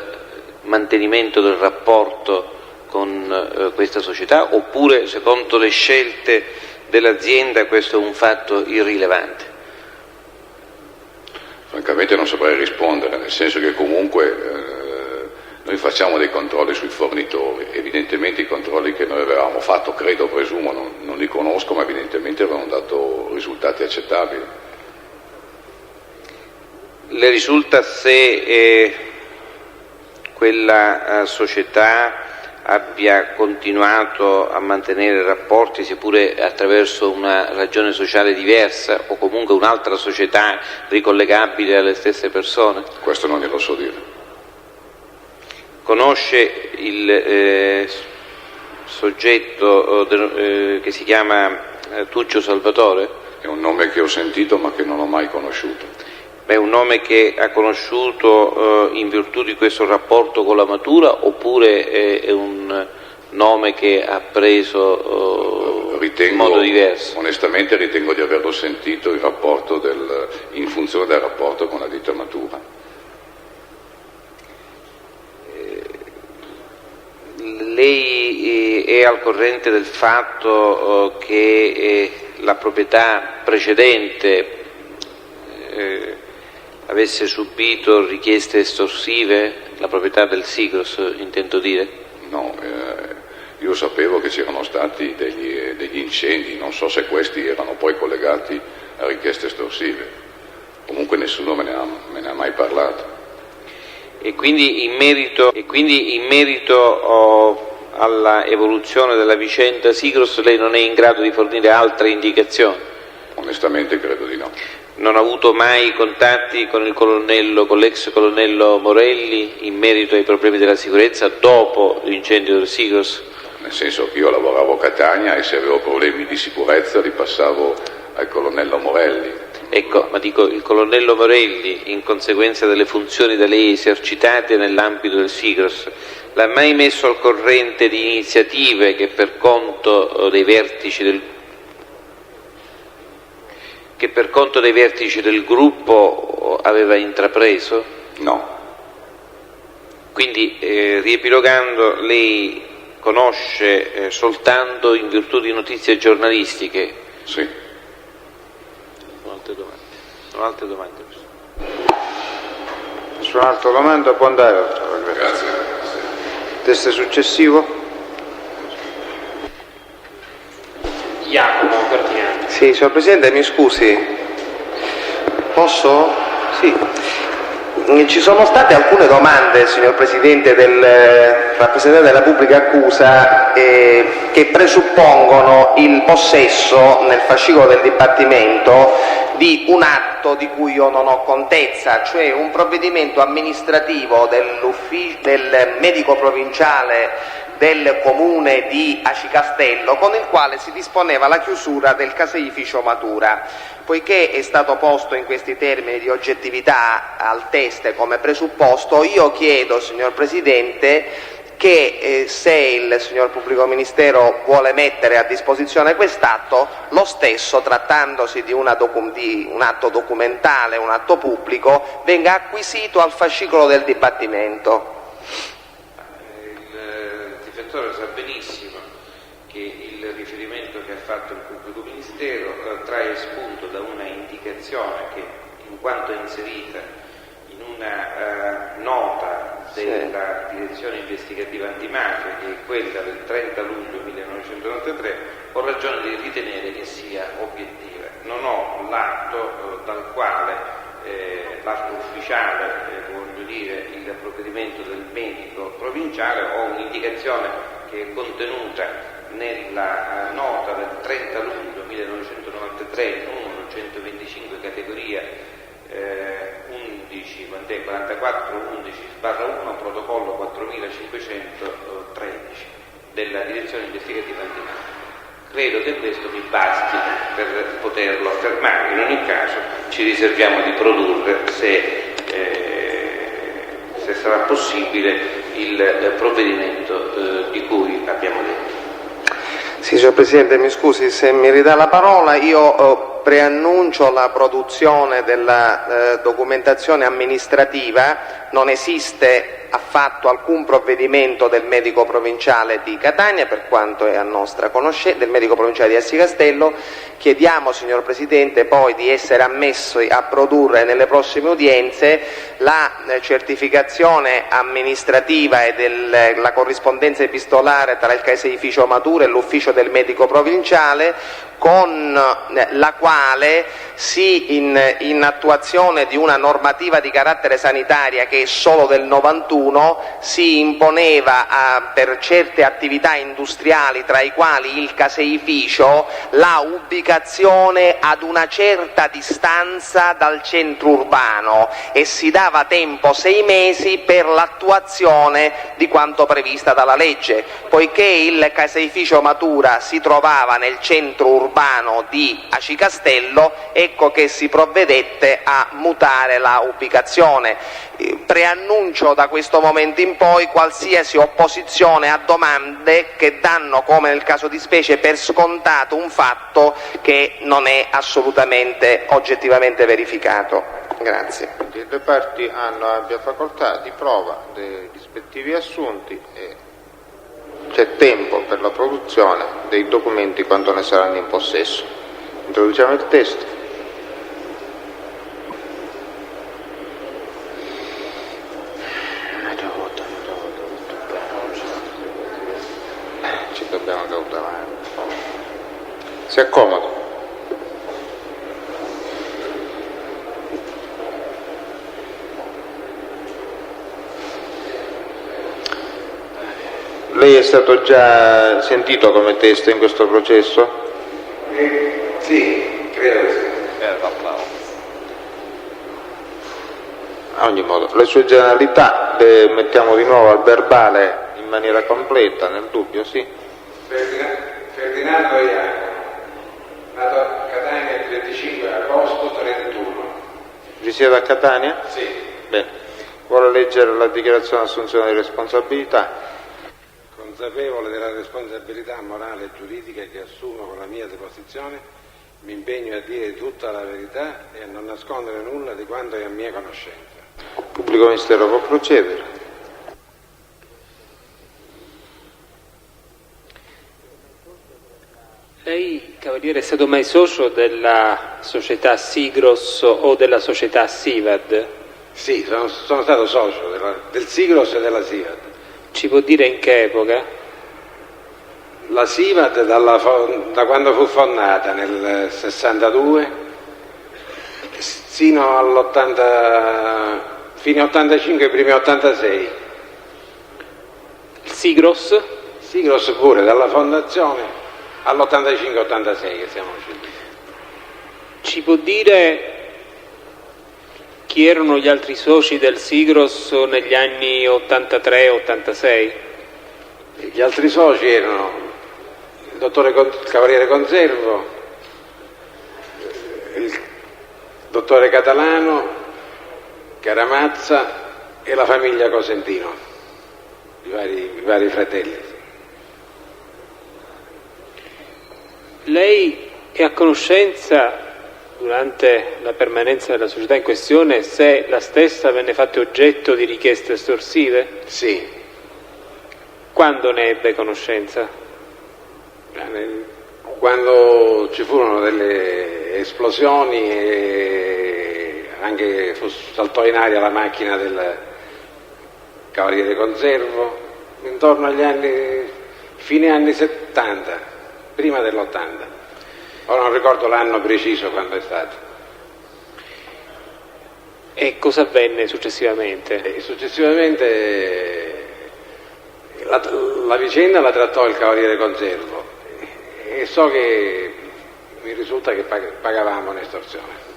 mantenimento del rapporto con questa società, oppure secondo le scelte dell'azienda questo è un fatto irrilevante? Francamente non saprei rispondere, nel senso che comunque noi facciamo dei controlli sui fornitori, evidentemente i controlli che noi avevamo fatto, credo, presumo, non li conosco, ma evidentemente avevano dato risultati accettabili. Le risulta se quella società abbia continuato a mantenere rapporti, seppure attraverso una ragione sociale diversa, o comunque un'altra società ricollegabile alle stesse persone? Questo non glielo so dire. Conosce il soggetto che si chiama Tuccio Salvatore? È un nome che ho sentito ma che non ho mai conosciuto. È un nome che ha conosciuto in virtù di questo rapporto con la Matura, oppure è un nome che ha preso in modo diverso? Onestamente ritengo di averlo sentito in funzione del rapporto con la ditta Matura. Lei è al corrente del fatto che la proprietà precedente avesse subito richieste estorsive, la proprietà del Sigros intendo dire? No, io sapevo che c'erano stati degli incendi, non so se questi erano poi collegati a richieste estorsive, comunque nessuno me ne ha mai parlato. E quindi in merito alla evoluzione della vicenda Sigros lei non è in grado di fornire altre indicazioni? Onestamente credo di no. Non ha avuto mai contatti con l'ex colonnello Morelli in merito ai problemi della sicurezza dopo l'incendio del Sigros? Nel senso che io lavoravo a Catania e se avevo problemi di sicurezza li passavo al colonnello Morelli. Ecco, ma dico, il colonnello Morelli, in conseguenza delle funzioni da lei esercitate nell'ambito del Sigros, l'ha mai messo al corrente di iniziative che per conto dei vertici del gruppo aveva intrapreso? No. Quindi, riepilogando, lei conosce soltanto in virtù di notizie giornalistiche? Sì. Sono altre domande. Nessun'altra domanda, può andare. Grazie. Testo successivo. Jacopo Cardinale. Sì, signor Presidente, mi scusi, posso? Sì. Ci sono state alcune domande, signor Presidente, del rappresentante della pubblica accusa che presuppongono il possesso nel fascicolo del dibattimento di un atto di cui io non ho contezza, cioè un provvedimento amministrativo del medico provinciale del comune di Acicastello con il quale si disponeva la chiusura del caseificio Matura. Poiché è stato posto in questi termini di oggettività al teste come presupposto, io chiedo, signor Presidente, che se il signor Pubblico Ministero vuole mettere a disposizione quest'atto, lo stesso, trattandosi di un atto documentale, un atto pubblico, venga acquisito al fascicolo del dibattimento. Il difensore sa benissimo che il riferimento che ha fatto il Pubblico Ministero trae spunto da una indicazione che, in quanto inserita in una nota della Direzione Investigativa Antimafia, che è quella del 30 luglio 1993, ho ragione di ritenere che sia obiettiva. Non ho l'atto dal quale l'atto ufficiale, voglio dire il provvedimento del medico provinciale, ho un'indicazione che è contenuta nella nota del 30 luglio 1993, numero 125, categoria 11, 4411/1, protocollo 4513 della Direzione Investigativa Antimafia. Credo che questo mi basti per poterlo affermare. In ogni caso ci riserviamo di produrre, se sarà possibile, il provvedimento di cui abbiamo detto. Sì, signor Presidente, mi scusi se mi ridà la parola, io preannuncio la produzione della documentazione amministrativa. Non esiste affatto alcun provvedimento del medico provinciale di Catania, per quanto è a nostra conoscenza, del medico provinciale di Acicastello. Chiediamo, signor Presidente, poi di essere ammessi a produrre nelle prossime udienze la certificazione amministrativa e la corrispondenza epistolare tra il caseificio Matura e l'ufficio del medico provinciale, con la quale in attuazione di una normativa di carattere sanitaria che è solo del 91, si imponeva per certe attività industriali, tra i quali il caseificio, la ubicazione ad una certa distanza dal centro urbano, e si dava tempo 6 mesi per l'attuazione di quanto prevista dalla legge. Poiché il caseificio Matura si trovava nel centro urbano di Acicastello, ecco che si provvedette a mutare la ubicazione. Preannuncio da questo momento in poi qualsiasi opposizione a domande che danno, come nel caso di specie, per scontato un fatto che non è assolutamente oggettivamente verificato. Grazie. Le parti hanno ampia facoltà di prova dei rispettivi assunti e c'è tempo per la produzione dei documenti quando ne saranno in possesso. Introduciamo il testo. Ci dobbiamo cautellare. Si accomoda. Lei è stato già sentito come testo in questo processo? Sì, credo che sì. A ogni modo, le sue generalità le mettiamo di nuovo al verbale in maniera completa, nel dubbio, sì? Ferdinando Iacono, nato a Catania il 25 agosto 31. Risiede a Catania? Sì. Bene. Vuole leggere la dichiarazione di assunzione di responsabilità? Consapevole della responsabilità morale e giuridica che assumo con la mia deposizione, mi impegno a dire tutta la verità e a non nascondere nulla di quanto è a mia conoscenza. Il Pubblico Ministero può procedere. Cavaliere, è stato mai socio della società Sigros o della società Sivad? Sì, sono stato socio del Sigros e della Sivad. Ci può dire in che epoca? La Sivad da quando fu fondata nel 62 sino all'80, fine 85, primi 86. Il Sigros? Sigros pure, dalla fondazione all'85-86 che siamo usciti. Ci può dire chi erano gli altri soci del Sigros negli anni 83-86? Gli altri soci erano il dottore Cavaliere Conservo, il dottore Catalano, Caramazza e la famiglia Cosentino, i vari fratelli. Lei è a conoscenza, durante la permanenza della società in questione, se la stessa venne fatta oggetto di richieste estorsive? Sì. Quando ne ebbe conoscenza? Quando ci furono delle esplosioni e anche saltò in aria la macchina del Cavaliere Conservo, intorno agli fine anni 70, prima dell'80. Ora non ricordo l'anno preciso quando è stato. E cosa avvenne successivamente? Successivamente la vicenda la trattò il Cavaliere Conservo e so che mi risulta che pagavamo un'estorsione.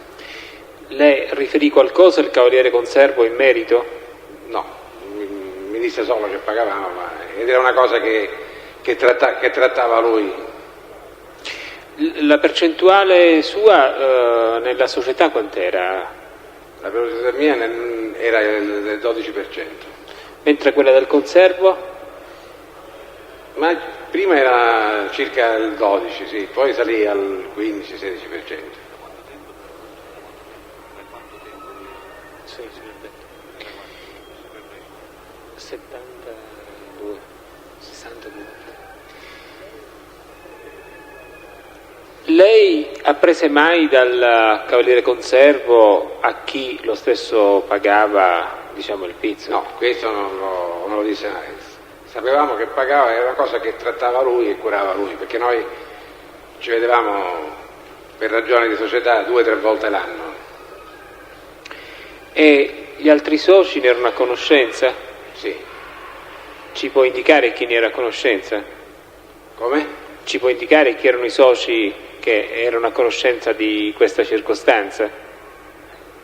Le riferì qualcosa il Cavaliere Conservo in merito? No, mi disse solo che pagavamo, ed era una cosa che trattava lui. La percentuale sua nella società quant'era? La percentuale mia era del 12%. Mentre quella del Conservo? Ma prima era circa il 12%, sì, poi salì al 15-16%. Sì, 62, 62. Lei apprese mai dal Cavaliere Conservo a chi lo stesso pagava, diciamo, il pizzo? No, questo non lo disse mai. Sapevamo che pagava, era una cosa che trattava lui e curava lui, perché noi ci vedevamo per ragioni di società 2 o 3 volte l'anno. E gli altri soci ne erano a conoscenza? Sì. Ci può indicare chi ne era a conoscenza? Come? Ci può indicare chi erano i soci che erano a conoscenza di questa circostanza?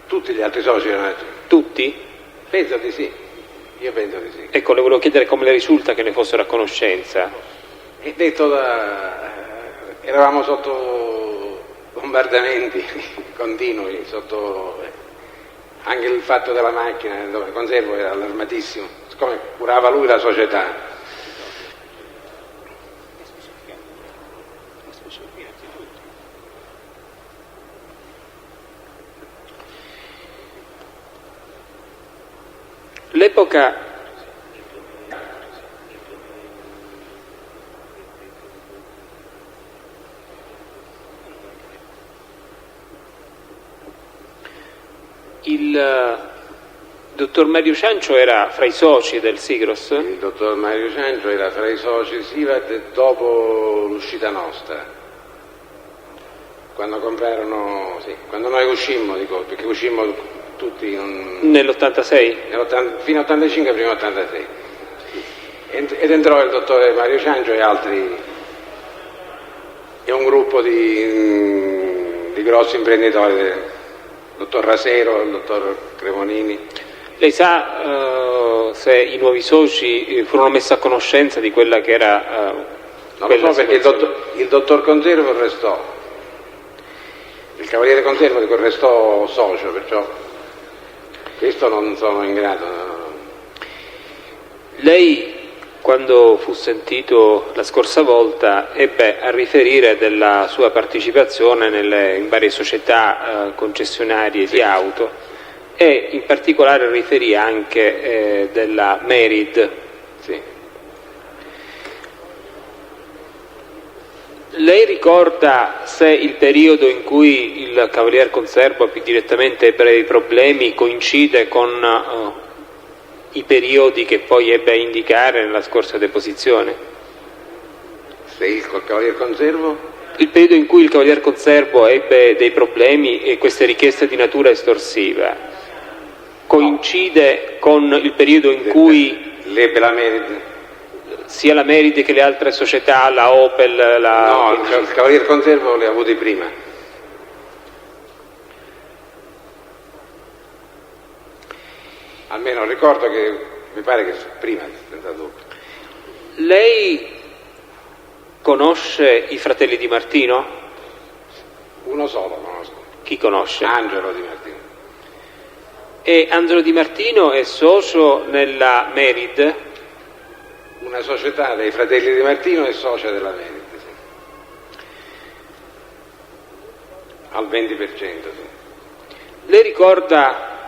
Tutti gli altri soci erano. Tutti? Penso di sì. Io penso di sì. Ecco, le volevo chiedere come le risulta che ne fossero a conoscenza. E detto eravamo sotto bombardamenti continui, sotto anche il fatto della macchina dove Conservo era allarmatissimo, siccome curava lui la società. L'epoca il dottor Mario Ciancio era fra i soci del Sigros? Il dottor Mario Ciancio era fra i soci Sivad dopo l'uscita nostra, quando comprarono, sì, quando noi uscimmo, dico, perché uscimmo tutti nell'86? Fino all'85, prima 86. Ed entrò il dottore Mario Ciancio e altri, e un gruppo di grossi imprenditori, il dottor Rasero, il dottor Cremonini. Lei sa se i nuovi soci furono messi a conoscenza di quella che era non lo so, perché il dottor Conservo restò, il Cavaliere Conservo restò socio, perciò questo non sono in grado. Lei, quando fu sentito la scorsa volta, ebbe a riferire della sua partecipazione in varie società concessionarie di auto, e in particolare riferì anche della Merid. Sì. Lei ricorda se il periodo in cui il Cavalier Conservo più direttamente ebbe dei problemi coincide con i periodi che poi ebbe a indicare nella scorsa deposizione? Se il Cavalier Conservo? Il periodo in cui il Cavalier Conservo ebbe dei problemi e queste richieste di natura estorsiva coincide con il periodo in cui l'ebbe la Merid? Sia la Merid che le altre società, la Opel, la... No, il Cavalier Conservo li ha avuti prima. Almeno ricordo che mi pare che prima senza dubbio. Lei conosce i fratelli Di Martino? Uno solo conosco. Chi conosce? Angelo Di Martino. E Angelo Di Martino è socio nella Merid? Una società dei fratelli Di Martino è socia della Merid, sì. Al 20%, sì. Lei ricorda,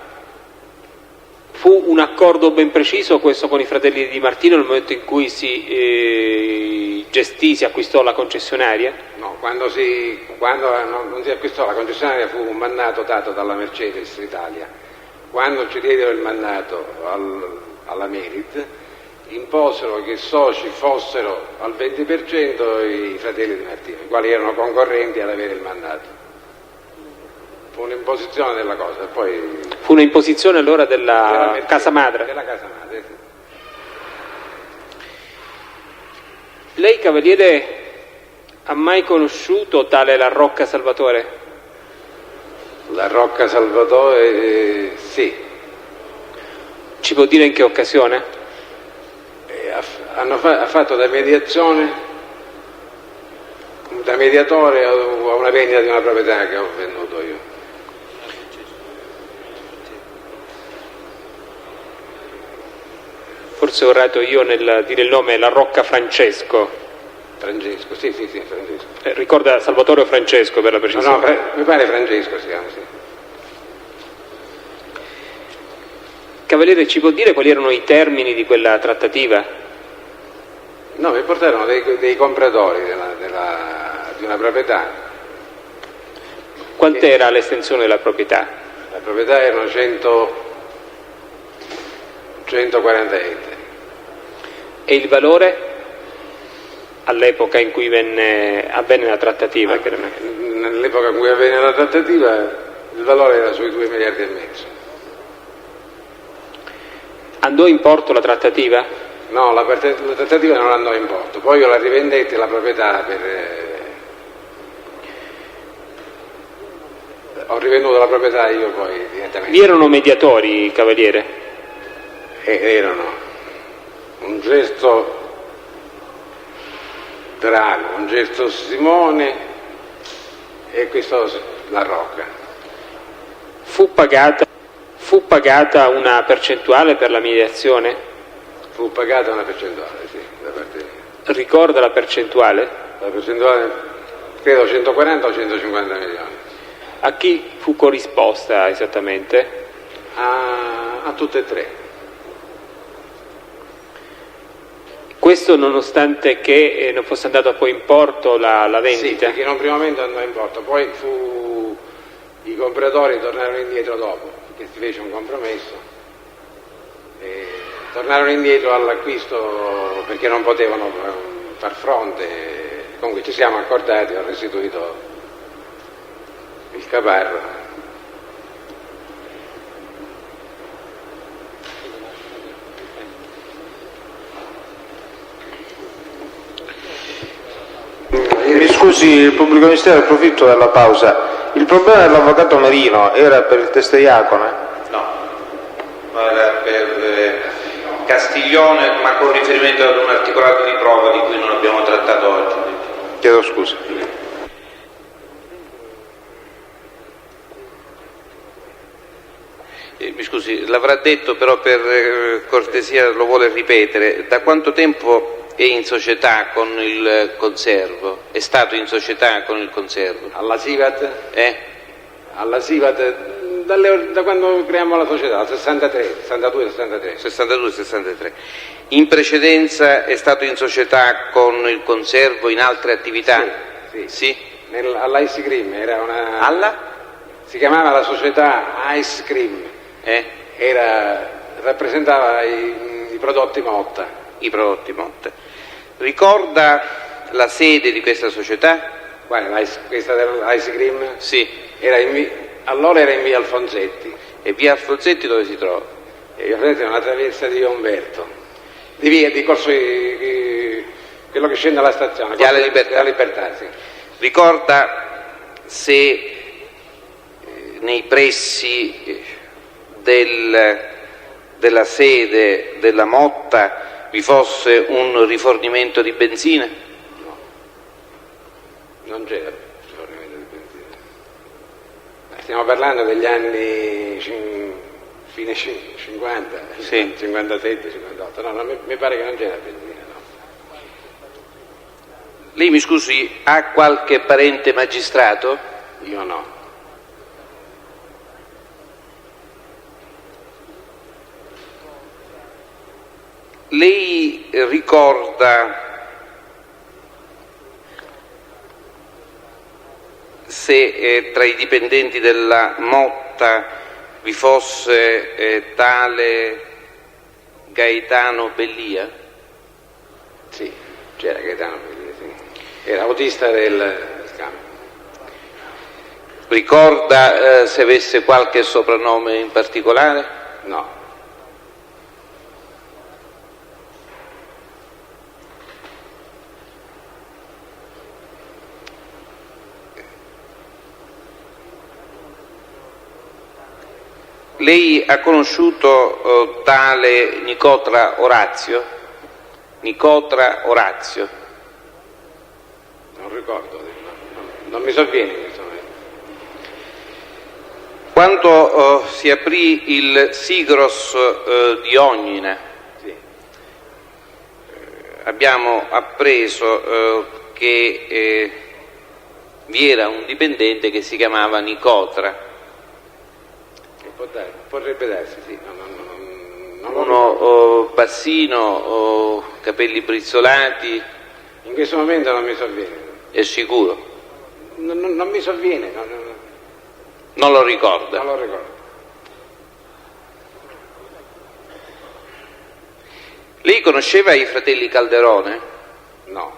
fu un accordo ben preciso questo con i fratelli Di Martino nel momento in cui si acquistò la concessionaria? No, quando non si acquistò la concessionaria fu un mandato dato dalla Mercedes Italia. Quando ci diedero il mandato alla Merid, imposero che soci fossero al 20% i fratelli Di Martino, i quali erano concorrenti ad avere il mandato. Fu un'imposizione della cosa, poi... Fu un'imposizione allora della casa madre? Della casa madre, sì. Lei, Cavaliere, ha mai conosciuto tale La Rocca Salvatore? La Rocca Salvatore, sì. Ci può dire in che occasione? Ha fatto da mediazione, da mediatore a una vendita di una proprietà che ho venduto io. Forse ho errato io nel dire il nome, La Rocca Francesco. Francesco, sì, Francesco. Ricorda Salvatore o Francesco per la precisione? No, mi pare Francesco si chiama, sì. Cavaliere, ci può dire quali erano i termini di quella trattativa? No, mi portarono dei compratori di una proprietà. Quant'era l'estensione della proprietà? La proprietà erano 140 ettari. E il valore all'epoca in cui avvenne la trattativa? Nell'epoca in cui avvenne la trattativa il valore era sui 2 miliardi e mezzo. Andò in porto la trattativa? No, la trattativa non andò in porto, poi io la rivendetti la proprietà ho rivenduto la proprietà io poi direttamente. Vi erano mediatori, Cavaliere? Erano un gesto Drago, un gesto Simone e questo La Rocca. Fu pagata una percentuale per la mediazione? Fu pagata una percentuale, sì, da parte mia. Ricorda la percentuale? La percentuale credo 140 o 150 milioni. A chi fu corrisposta esattamente? A tutte e tre. Questo nonostante che non fosse andata poi in porto la vendita? Sì, perché in un primo momento andò in porto, poi i compratori tornarono indietro dopo, perché si fece un compromesso. Tornarono indietro all'acquisto perché non potevano far fronte, comunque ci siamo accordati, ho restituito il caparro. Mi scusi il pubblico ministero, approfitto della pausa. Il problema dell'avvocato Marino era per il teste Iacone? No, era per Castiglione, ma con riferimento ad un articolato di prova di cui non abbiamo trattato oggi. Chiedo scusa. Mi scusi, l'avrà detto però per cortesia lo vuole ripetere. Da quanto tempo è in società con il Conservo? È stato in società con il Conservo? Alla Sivat? Alla Sivat da quando creiamo la società, 62-63. In precedenza è stato in società con il Conservo in altre attività? Sì. All'Ice Cream, era una... Alla? Si chiamava la società Ice Cream, rappresentava i prodotti Motta. I prodotti Motta. Ricorda la sede di questa società? Guarda, questa dell'Ice Cream? Sì. Allora era in via Alfonsetti. E via Alfonsetti dove si trova? Via Alfonsetti è una traversa di via Umberto. Di corso quello che scende alla stazione. Viale Libertà. Sì. Ricorda se nei pressi della sede della Motta vi fosse un rifornimento di benzina? No, non c'era rifornimento di benzina. Stiamo parlando degli anni fine 50, sì. 57, 58, no, mi pare che non c'era benzina. Lei, mi scusi, ha qualche parente magistrato? Io no. Lei ricorda se tra i dipendenti della Motta vi fosse tale Gaetano Bellia? Sì, c'era Gaetano Bellia. Era autista del scambio. Ricorda se avesse qualche soprannome in particolare? No. Lei ha conosciuto tale Nicotra Orazio? Nicotra Orazio? Non ricordo, non mi sovviene in questo momento. Quando si aprì il Sigros di Ognina, sì. Abbiamo appreso che vi era un dipendente che si chiamava Nicotra. Potrebbe darsi, sì. Uno bassino, capelli brizzolati. In questo momento non mi sovviene. È sicuro? Non mi sovviene. Non lo ricorda? Non lo ricordo. Lei conosceva i fratelli Calderone? No.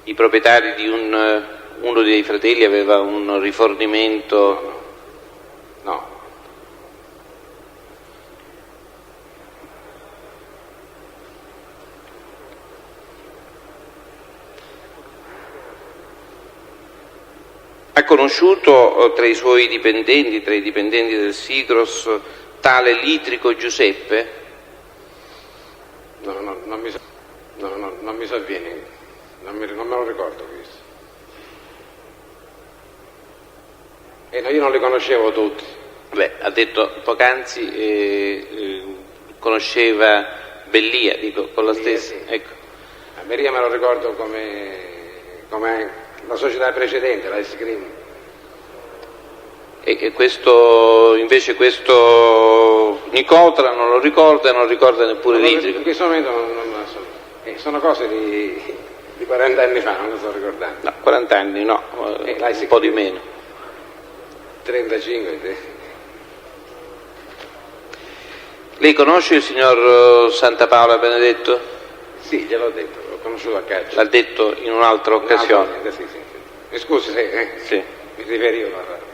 I proprietari di uno dei fratelli aveva un rifornimento? No. Ha conosciuto tra i suoi dipendenti, tra i dipendenti del Sigros, tale Litrico Giuseppe? No, non mi sovviene, non me lo ricordo questo. No, io non li conoscevo tutti. Beh, ha detto poc'anzi conosceva Bellia, dico, con la stessa. Sì. Ecco. A Beria me lo ricordo come la società precedente, la Ice Cream. E questo Nicotra non lo ricorda e non ricorda neppure Litrico? In questo momento non so. Sono cose di 40 anni fa, non lo sto ricordando. No, 40 anni no, un po' di meno. 35. Lei conosce il signor Santa Paola Benedetto? Sì, gliel'ho detto, l'ho conosciuto a calcio. L'ha detto in un'altra occasione? Sì. Mi scusi se sì. Mi riferivo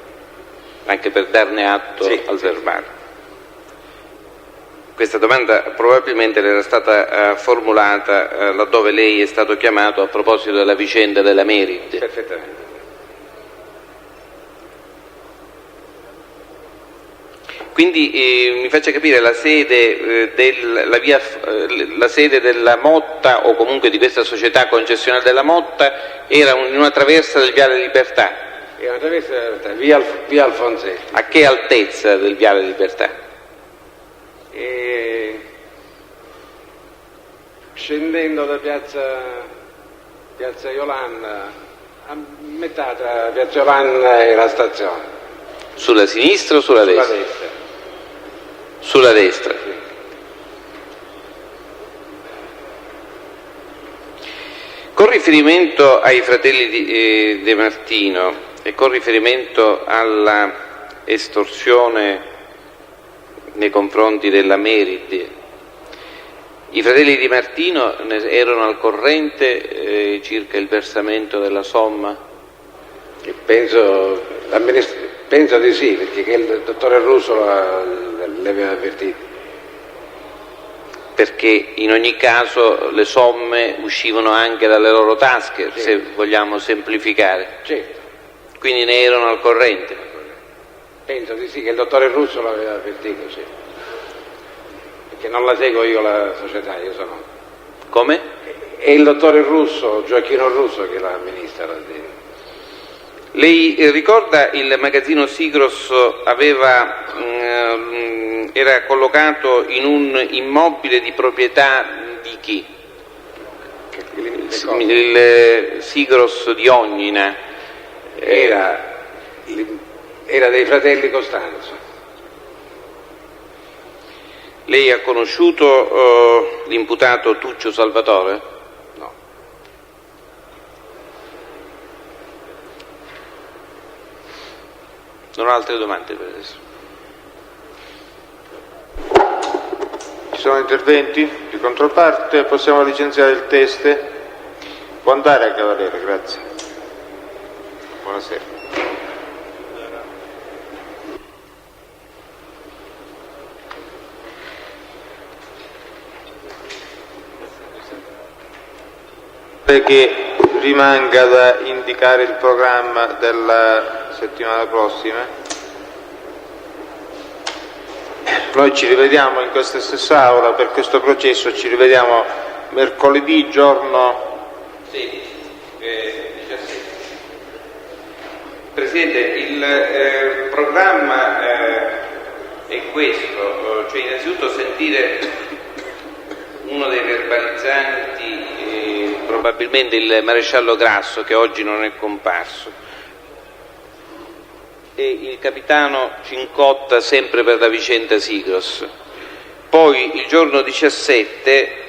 anche per darne atto al sì. verbale. Questa domanda probabilmente le era stata formulata laddove lei è stato chiamato a proposito della vicenda della Merit. Perfettamente. Quindi mi faccia capire, la sede la sede della Motta, o comunque di questa società concessionaria della Motta, era in una traversa del Viale Libertà? Era una traversa via Alfonsetti. A che altezza del Viale Libertà? Scendendo da piazza Iolanda, a metà tra piazza Iolanda e la stazione. Sulla sinistra o sulla destra? Sulla destra. Sulla destra. Con riferimento ai fratelli di De Martino e con riferimento alla estorsione nei confronti della Meridi, i fratelli Di Martino erano al corrente circa il versamento della somma? Penso di sì, perché il dottore Russo le aveva avvertito. Perché in ogni caso le somme uscivano anche dalle loro tasche, Sì. Se vogliamo semplificare. Certo. Quindi ne erano al corrente. Penso di sì, che il dottore Russo l'aveva avvertito, sì. Perché non la seguo io la società, io sono... Come? È il dottore Russo, Gioacchino Russo, che la amministra. Lei ricorda il magazzino Sigros era collocato in un immobile di proprietà di chi? Il Sigros di Ognina. Era dei fratelli Costanzo. Lei ha conosciuto l'imputato Tuccio Salvatore? No. Non ho altre domande per adesso. Ci sono interventi di controparte? Possiamo licenziare il test? Può andare, Cavaliere, grazie. Buonasera. Che rimanga da indicare il programma della settimana prossima. Noi ci rivediamo in questa stessa aula per questo processo, ci rivediamo mercoledì giorno 17. Presidente, il programma è questo, cioè innanzitutto sentire uno dei verbalizzanti, probabilmente il maresciallo Grasso, che oggi non è comparso, e il capitano Cincotta, sempre per la vicenda Sigros. Poi il giorno 17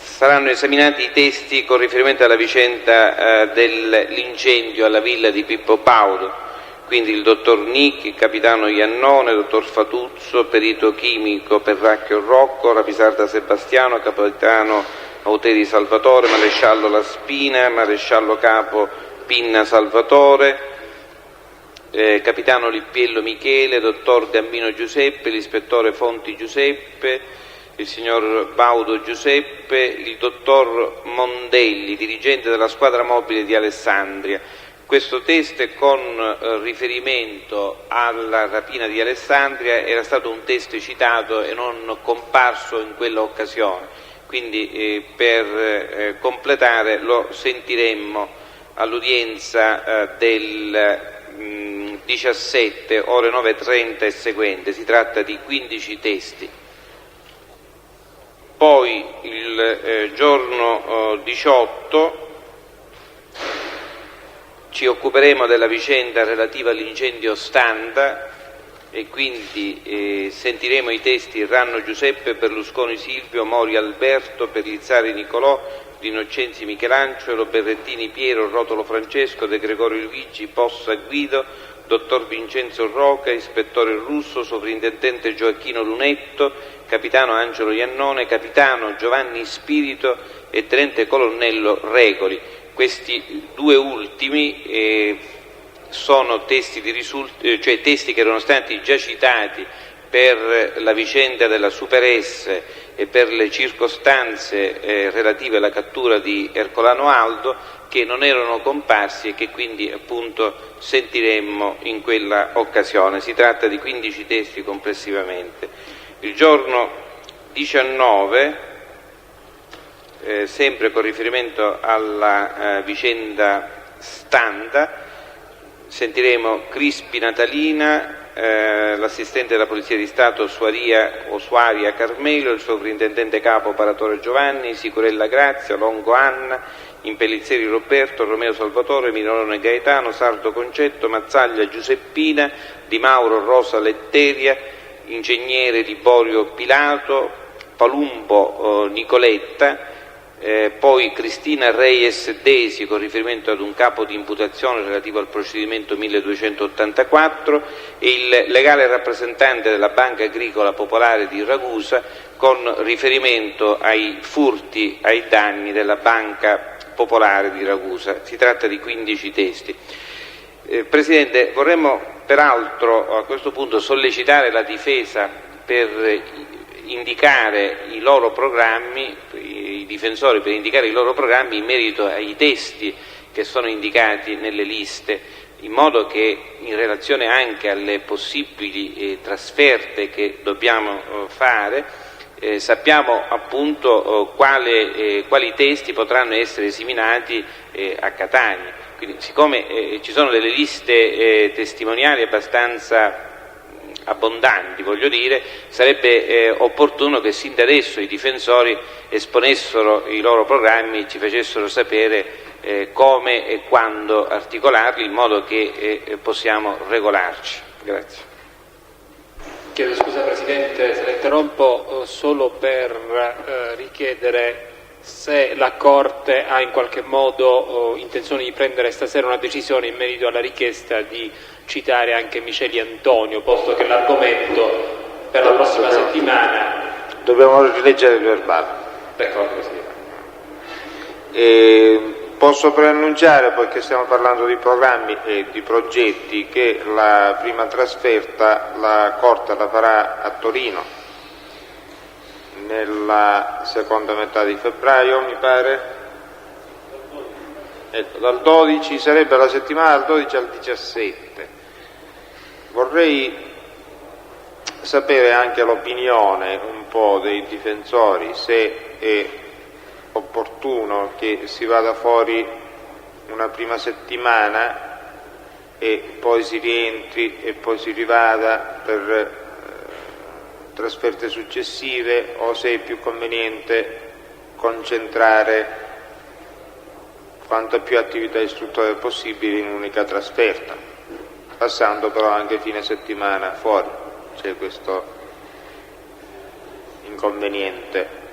saranno esaminati i testi con riferimento alla vicenda dell'incendio alla villa di Pippo Baudo, quindi il dottor Nicchi, il capitano Iannone, il dottor Fatuzzo, perito chimico Perracchio Rocco, Rapisarda Sebastiano, capitano Auteri Salvatore, maresciallo La Spina, maresciallo capo Pinna Salvatore, capitano Lippiello Michele, dottor Gambino Giuseppe, l'ispettore Fonti Giuseppe, il signor Baudo Giuseppe, il dottor Mondelli, dirigente della squadra mobile di Alessandria. Questo test con riferimento alla rapina di Alessandria era stato un test citato e non comparso in quella occasione, quindi per completare lo sentiremmo all'udienza del 17 ore 9:30 e seguente. Si tratta di 15 testi. Poi il giorno 18 ci occuperemo della vicenda relativa all'incendio Standa e quindi sentiremo i testi Ranno Giuseppe, Berlusconi Silvio, Mori Alberto, Perlizzari Nicolò, Innocenzi Michelangelo, Berrettini Piero, Rotolo Francesco, De Gregorio Luigi, Possa Guido, dottor Vincenzo Roca, ispettore Russo, sovrintendente Gioacchino Lunetto, capitano Angelo Iannone, capitano Giovanni Spirito e tenente colonnello Regoli. Questi due ultimi sono testi testi che erano stati già citati per la vicenda della Super S e per le circostanze relative alla cattura di Ercolano Aldo, che non erano comparsi e che quindi appunto sentiremmo in quella occasione. Si tratta di 15 testi complessivamente. Il giorno 19 sempre con riferimento alla vicenda Standa, sentiremo Crispi Natalina, l'assistente della Polizia di Stato Osuaria Carmelo, il sovrintendente capo Paratore Giovanni, Sicurella Grazia, Longo Anna, Impellizzeri Roberto, Romeo Salvatore, Mirone Gaetano, Sardo Concetto, Mazzaglia Giuseppina, Di Mauro Rosa Letteria, Ingegnere Liborio Pilato, Palumbo Nicoletta, poi Cristina Reyes Desi con riferimento ad un capo di imputazione relativo al procedimento 1284 e il legale rappresentante della Banca Agricola Popolare di Ragusa con riferimento ai furti ai danni della Banca Popolare di Ragusa. Si tratta di 15 testi. Presidente, vorremmo peraltro a questo punto sollecitare la difesa per indicare i loro programmi, i difensori per indicare i loro programmi in merito ai testi che sono indicati nelle liste, in modo che in relazione anche alle possibili trasferte che dobbiamo fare sappiamo appunto quali testi potranno essere esaminati a Catania. Quindi, siccome ci sono delle liste testimoniali abbastanza abbondanti, voglio dire, sarebbe opportuno che sin da adesso i difensori esponessero i loro programmi e ci facessero sapere come e quando articolarli, in modo che possiamo regolarci. Grazie. Chiedo scusa Presidente se la interrompo, solo per richiedere se la Corte ha in qualche modo intenzione di prendere stasera una decisione in merito alla richiesta di citare anche Miceli Antonio, posto che l'argomento per la prossima settimana... Dobbiamo rileggere il verbale. D'accordo, Presidente. Posso preannunciare, poiché stiamo parlando di programmi e di progetti, che la prima trasferta la Corte la farà a Torino nella seconda metà di febbraio, mi pare. Ecco, dal 12 sarebbe la settimana dal 12 al 17. Vorrei sapere anche l'opinione un po' dei difensori, se è opportuno che si vada fuori una prima settimana e poi si rientri e poi si rivada per trasferte successive, o se è più conveniente concentrare quanta più attività istruttoria possibile in un'unica trasferta, passando però anche fine settimana fuori. C'è questo inconveniente.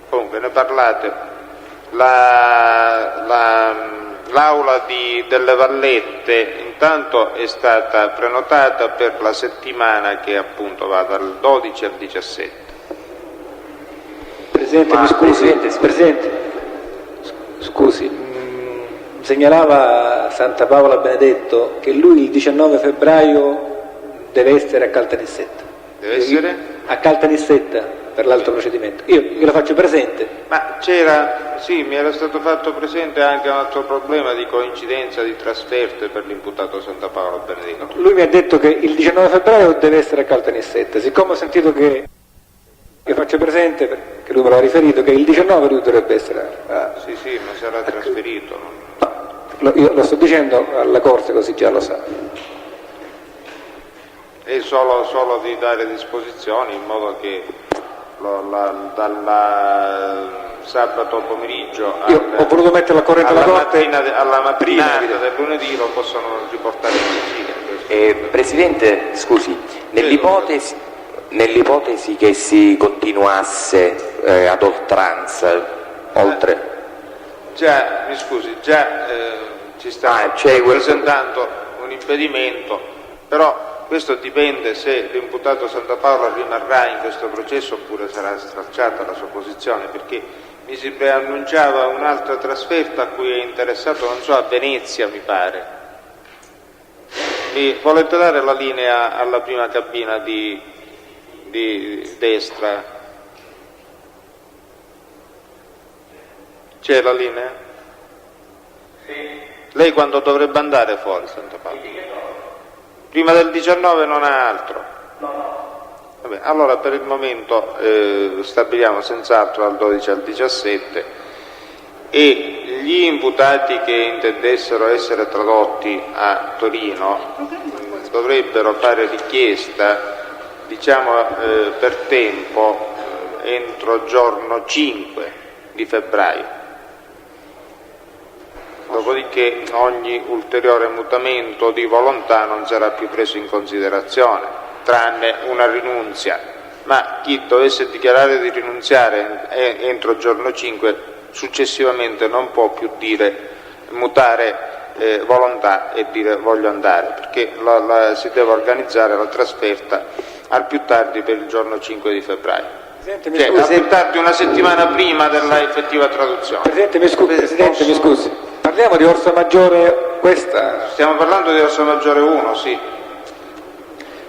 Comunque ne parlate. L'aula delle Vallette intanto è stata prenotata per la settimana che appunto va dal 12 al 17. Presidente, mi scusi, Presidente, scusi, segnalava Santa Paola Benedetto che lui il 19 febbraio deve essere a Caltanissetta. Deve essere? A Caltanissetta per l'altro procedimento. Io glielo faccio presente. Ma c'era, sì, mi era stato fatto presente anche un altro problema di coincidenza di trasferte per l'imputato Santa Paola Benedetto. Lui mi ha detto che il 19 febbraio deve essere a Caltanissetta. Siccome ho sentito che faccio presente, perché lui me l'ha riferito, che il 19 lui dovrebbe essere Sì, ma sarà trasferito. Io lo sto dicendo alla Corte, così già lo sa. È solo di dare disposizioni in modo che dal sabato pomeriggio ho voluto mettere la corrente alla Corte alla mattinata del lunedì lo possono riportare in Sicilia. Presidente, scusi, nell'ipotesi che si continuasse ad oltranza, oltre... Già, mi scusi, ci sta presentando un impedimento, però questo dipende se l'imputato Santa Paola rimarrà in questo processo oppure sarà stracciata la sua posizione, perché mi si preannunciava un'altra trasferta a cui è interessato, non so, a Venezia mi pare. Mi volete dare la linea alla prima cabina di destra? C'è la linea? Sì. Lei quando dovrebbe andare fuori, Santa Paola? Prima del 19 non ha altro? No. Vabbè, allora per il momento stabiliamo senz'altro dal 12 al 17 e gli imputati che intendessero essere tradotti a Torino dovrebbero fare richiesta, diciamo per tempo, entro giorno 5 di febbraio. Dopodiché ogni ulteriore mutamento di volontà non sarà più preso in considerazione, tranne una rinunzia. Ma chi dovesse dichiarare di rinunziare entro giorno 5 successivamente non può più mutare volontà e dire voglio andare, perché si deve organizzare la trasferta al più tardi per il giorno 5 di febbraio. Presidente, al più tardi una settimana prima della effettiva traduzione. Presidente, mi scusi, parliamo di Orsa Maggiore questa? Stiamo parlando di Orsa Maggiore 1, sì.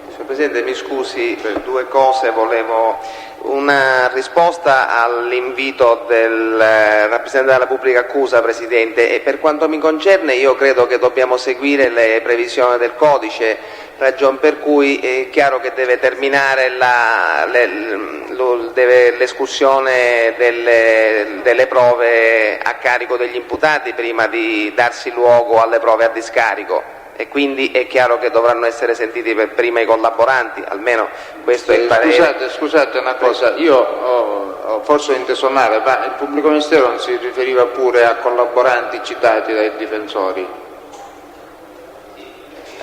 Signor Presidente, mi scusi, due cose, volevo una risposta all'invito del rappresentante della pubblica accusa, Presidente, e per quanto mi concerne io credo che dobbiamo seguire le previsioni del codice, ragion per cui è chiaro che deve terminare l'escursione delle prove a carico degli imputati prima di darsi luogo alle prove a discarico. E quindi è chiaro che dovranno essere sentiti per prima i collaboranti, almeno questo è il parere. Scusate una cosa, io forse ho inteso male, ma il pubblico ministero non si riferiva pure a collaboranti citati dai difensori?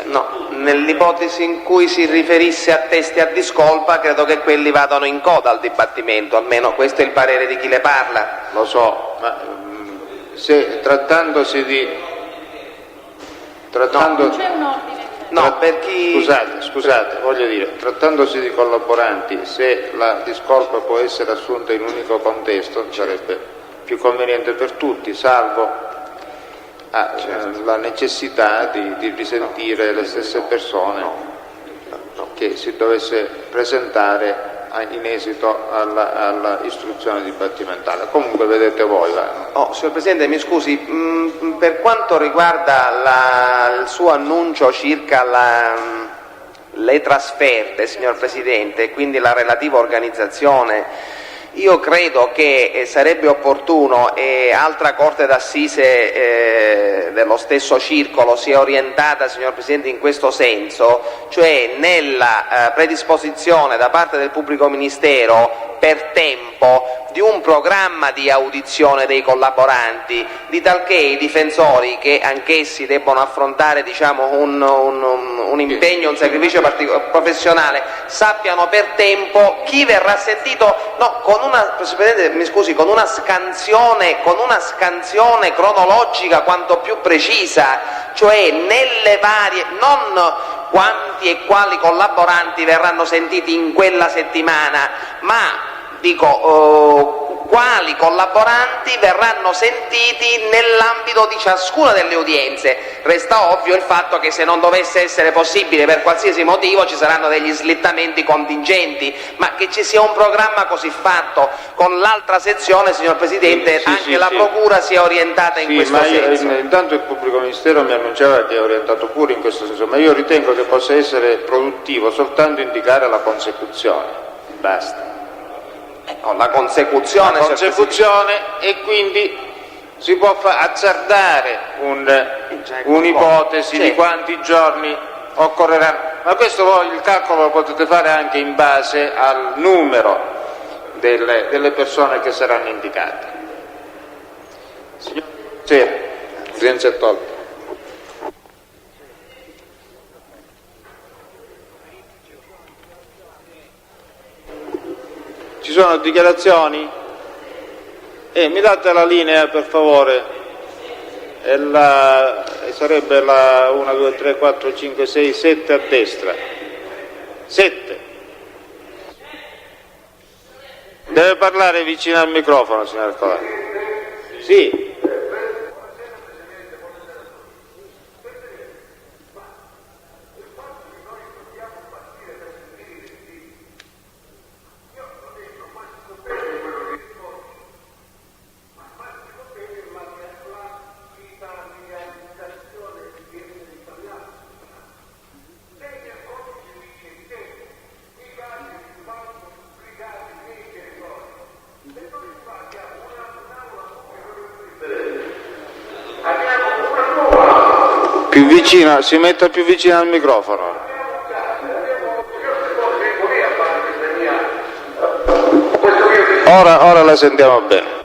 No, nell'ipotesi in cui si riferisse a testi a discolpa credo che quelli vadano in coda al dibattimento, almeno questo è il parere di chi le parla. Lo so, ma se trattandosi di... Non c'è un ordine. No, per chi... Scusate, voglio dire, trattandosi di collaboranti, se la discolpa può essere assunta in un unico contesto, sarebbe più conveniente per tutti, salvo la necessità di risentire le stesse persone che si dovesse presentare in esito alla istruzione dibattimentale. Comunque vedete voi. Signor Presidente, mi scusi, per quanto riguarda il suo annuncio circa le trasferte, signor Presidente, e quindi la relativa organizzazione, io credo che sarebbe opportuno, e altra Corte d'Assise dello stesso circolo si è orientata, signor Presidente, in questo senso, cioè nella predisposizione da parte del Pubblico Ministero per tempo di un programma di audizione dei collaboranti, di talché i difensori, che anch'essi debbono affrontare un impegno, un sacrificio professionale, sappiano per tempo chi verrà sentito, con una scansione cronologica quanto più precisa, cioè nelle varie, non quanti e quali collaboranti verranno sentiti in quella settimana, ma quali collaboranti verranno sentiti nell'ambito di ciascuna delle udienze. Resta ovvio il fatto che se non dovesse essere possibile per qualsiasi motivo ci saranno degli slittamenti contingenti, ma che ci sia un programma così fatto. Con l'altra sezione, signor Presidente, la Procura si è orientata in questo senso. Intanto il Pubblico Ministero mi annunciava che è orientato pure in questo senso, ma io ritengo che possa essere produttivo soltanto indicare la consecuzione. Basta. La consecuzione e quindi si può azzardare un'ipotesi di quanti giorni occorreranno, ma questo voi il calcolo lo potete fare anche in base al numero delle persone che saranno indicate. Presidente Tolto. Ci sono dichiarazioni? Mi date la linea per favore? Sarebbe la 1, 2, 3, 4, 5, 6, 7 a destra. 7. Deve parlare vicino al microfono, signor Colà. Sì. Più vicino, si metta più vicino al microfono. Ora la sentiamo bene.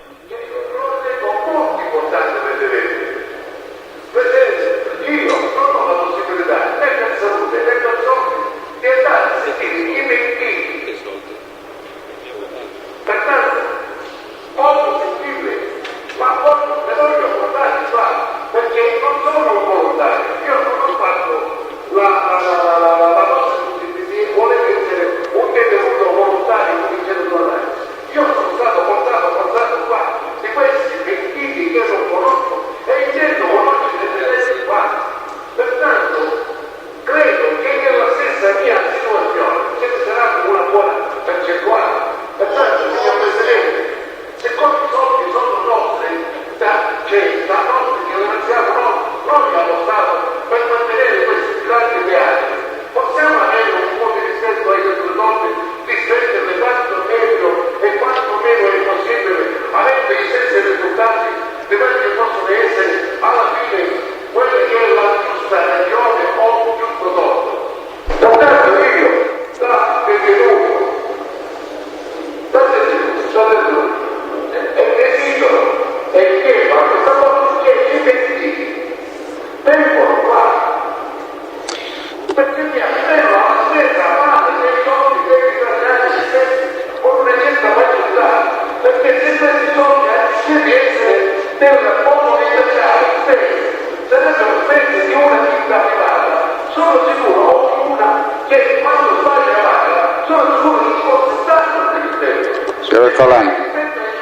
Signor Colano,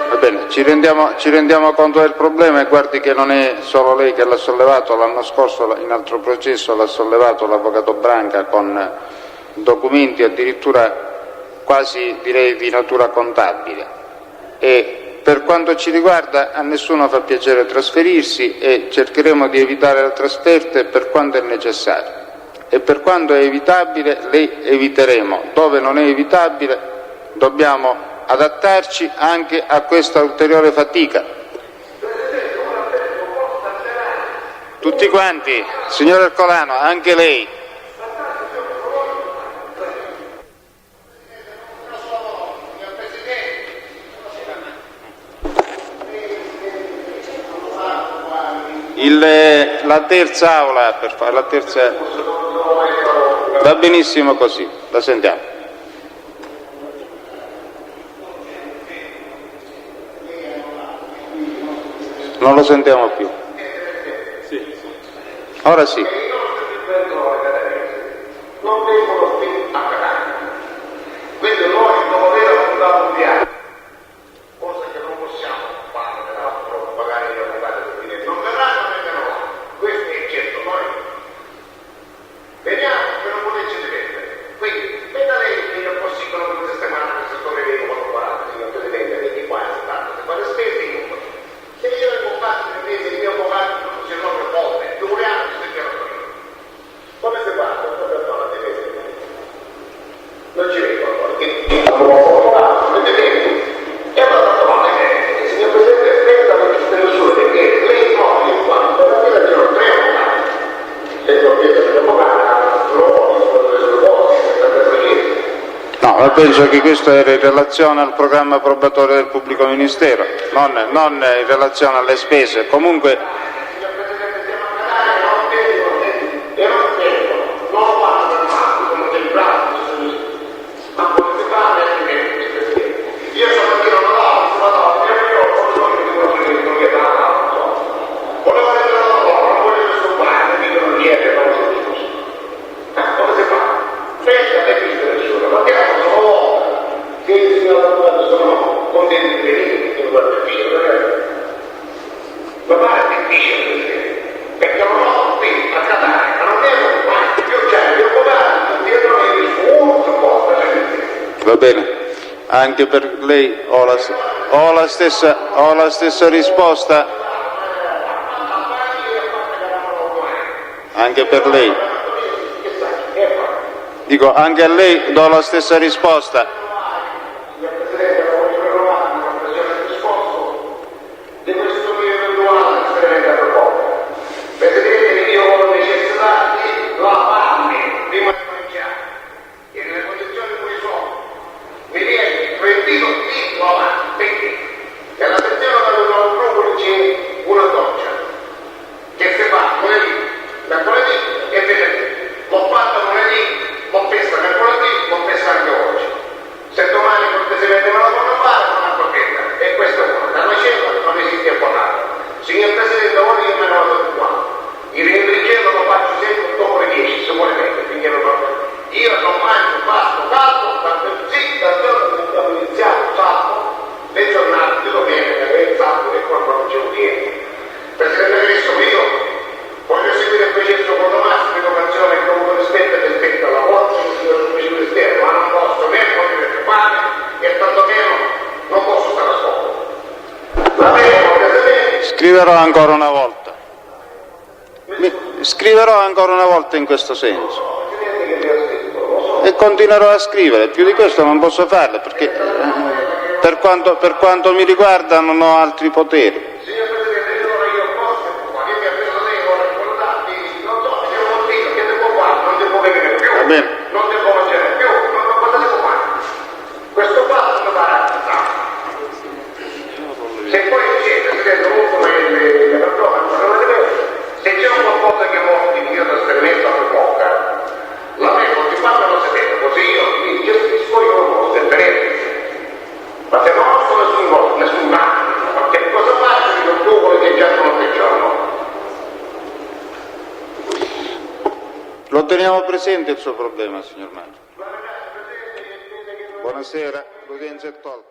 va bene, ci rendiamo conto del problema e guardi che non è solo lei che l'ha sollevato, l'anno scorso in altro processo l'ha sollevato l'avvocato Branca con documenti addirittura quasi direi di natura contabile e per quanto ci riguarda a nessuno fa piacere trasferirsi e cercheremo di evitare le trasferte per quanto è necessario e per quanto è evitabile le eviteremo, dove non è evitabile dobbiamo adattarci anche a questa ulteriore fatica. Tutti quanti, signor Ercolano, anche lei. La terza aula, per fare la terza, va benissimo così, la sentiamo. Non lo sentiamo più. Ora sì. Non vengono qui a Catania. Quindi noi dopo aver affrontato un viaggio, cosa che non possiamo fare, peraltro pagare gli avvocati per dire non verranno nemmeno là. Questo è certo, noi vediamo per non poterci difendere. Quindi veda lei che è possibile per questa settimana che si sopravvive con 40, signor Presidente, quindi qua è stato, se fare spese in un. Se io avevo fatto le spese, il mio avvocato non si nove volte, 2 anni si chiamano io. Come si fa? Non ci vedo ancora, che non vedete? E allora tanto vale che il signor Presidente aspetta per queste misure, perché lei no, io qua, per la fila c'erano 3 avvocati. E non vedo che l'avvocato lo voglio sulle cose, No, ma penso che questo era in relazione al programma probatorio del pubblico ministero, non in relazione alle spese. Comunque va bene, anche per lei ho la stessa risposta, anche per lei, dico anche a lei do la stessa risposta. Signor Presidente, ora io me ne vado qua. Il riempiricetto lo faccio sempre dopo le 10, se vuole mettere, quindi io non mangio pasto caldo, dal giorno che abbiamo iniziato salvo, le giornate di domenica, il sabato e quando non c'è un niente. Presidente Cristo, io voglio seguire il processo con la massima educazione e con tutto rispetto e rispetto alla voce del signor Ministero, ma non posso né morire di fame e tantomeno non posso stare a scuola. Va bene, Scriverò ancora una volta. Scriverò ancora una volta in questo senso. E continuerò a scrivere, più di questo non posso farlo perché per quanto mi riguarda non ho altri poteri. Va bene. Questo fatto non va. Se poi se c'è un qualcosa che morti di mio trasferimento a bocca, la me non ti fanno lo sapere, così io mi gestisco io lo posso tenere. Ma se non ho nessun mano, che cosa faccio di un tubo che già sono che giorno? Lo teniamo presente il suo problema, signor Maggio. Buonasera, l'udienza è tolta.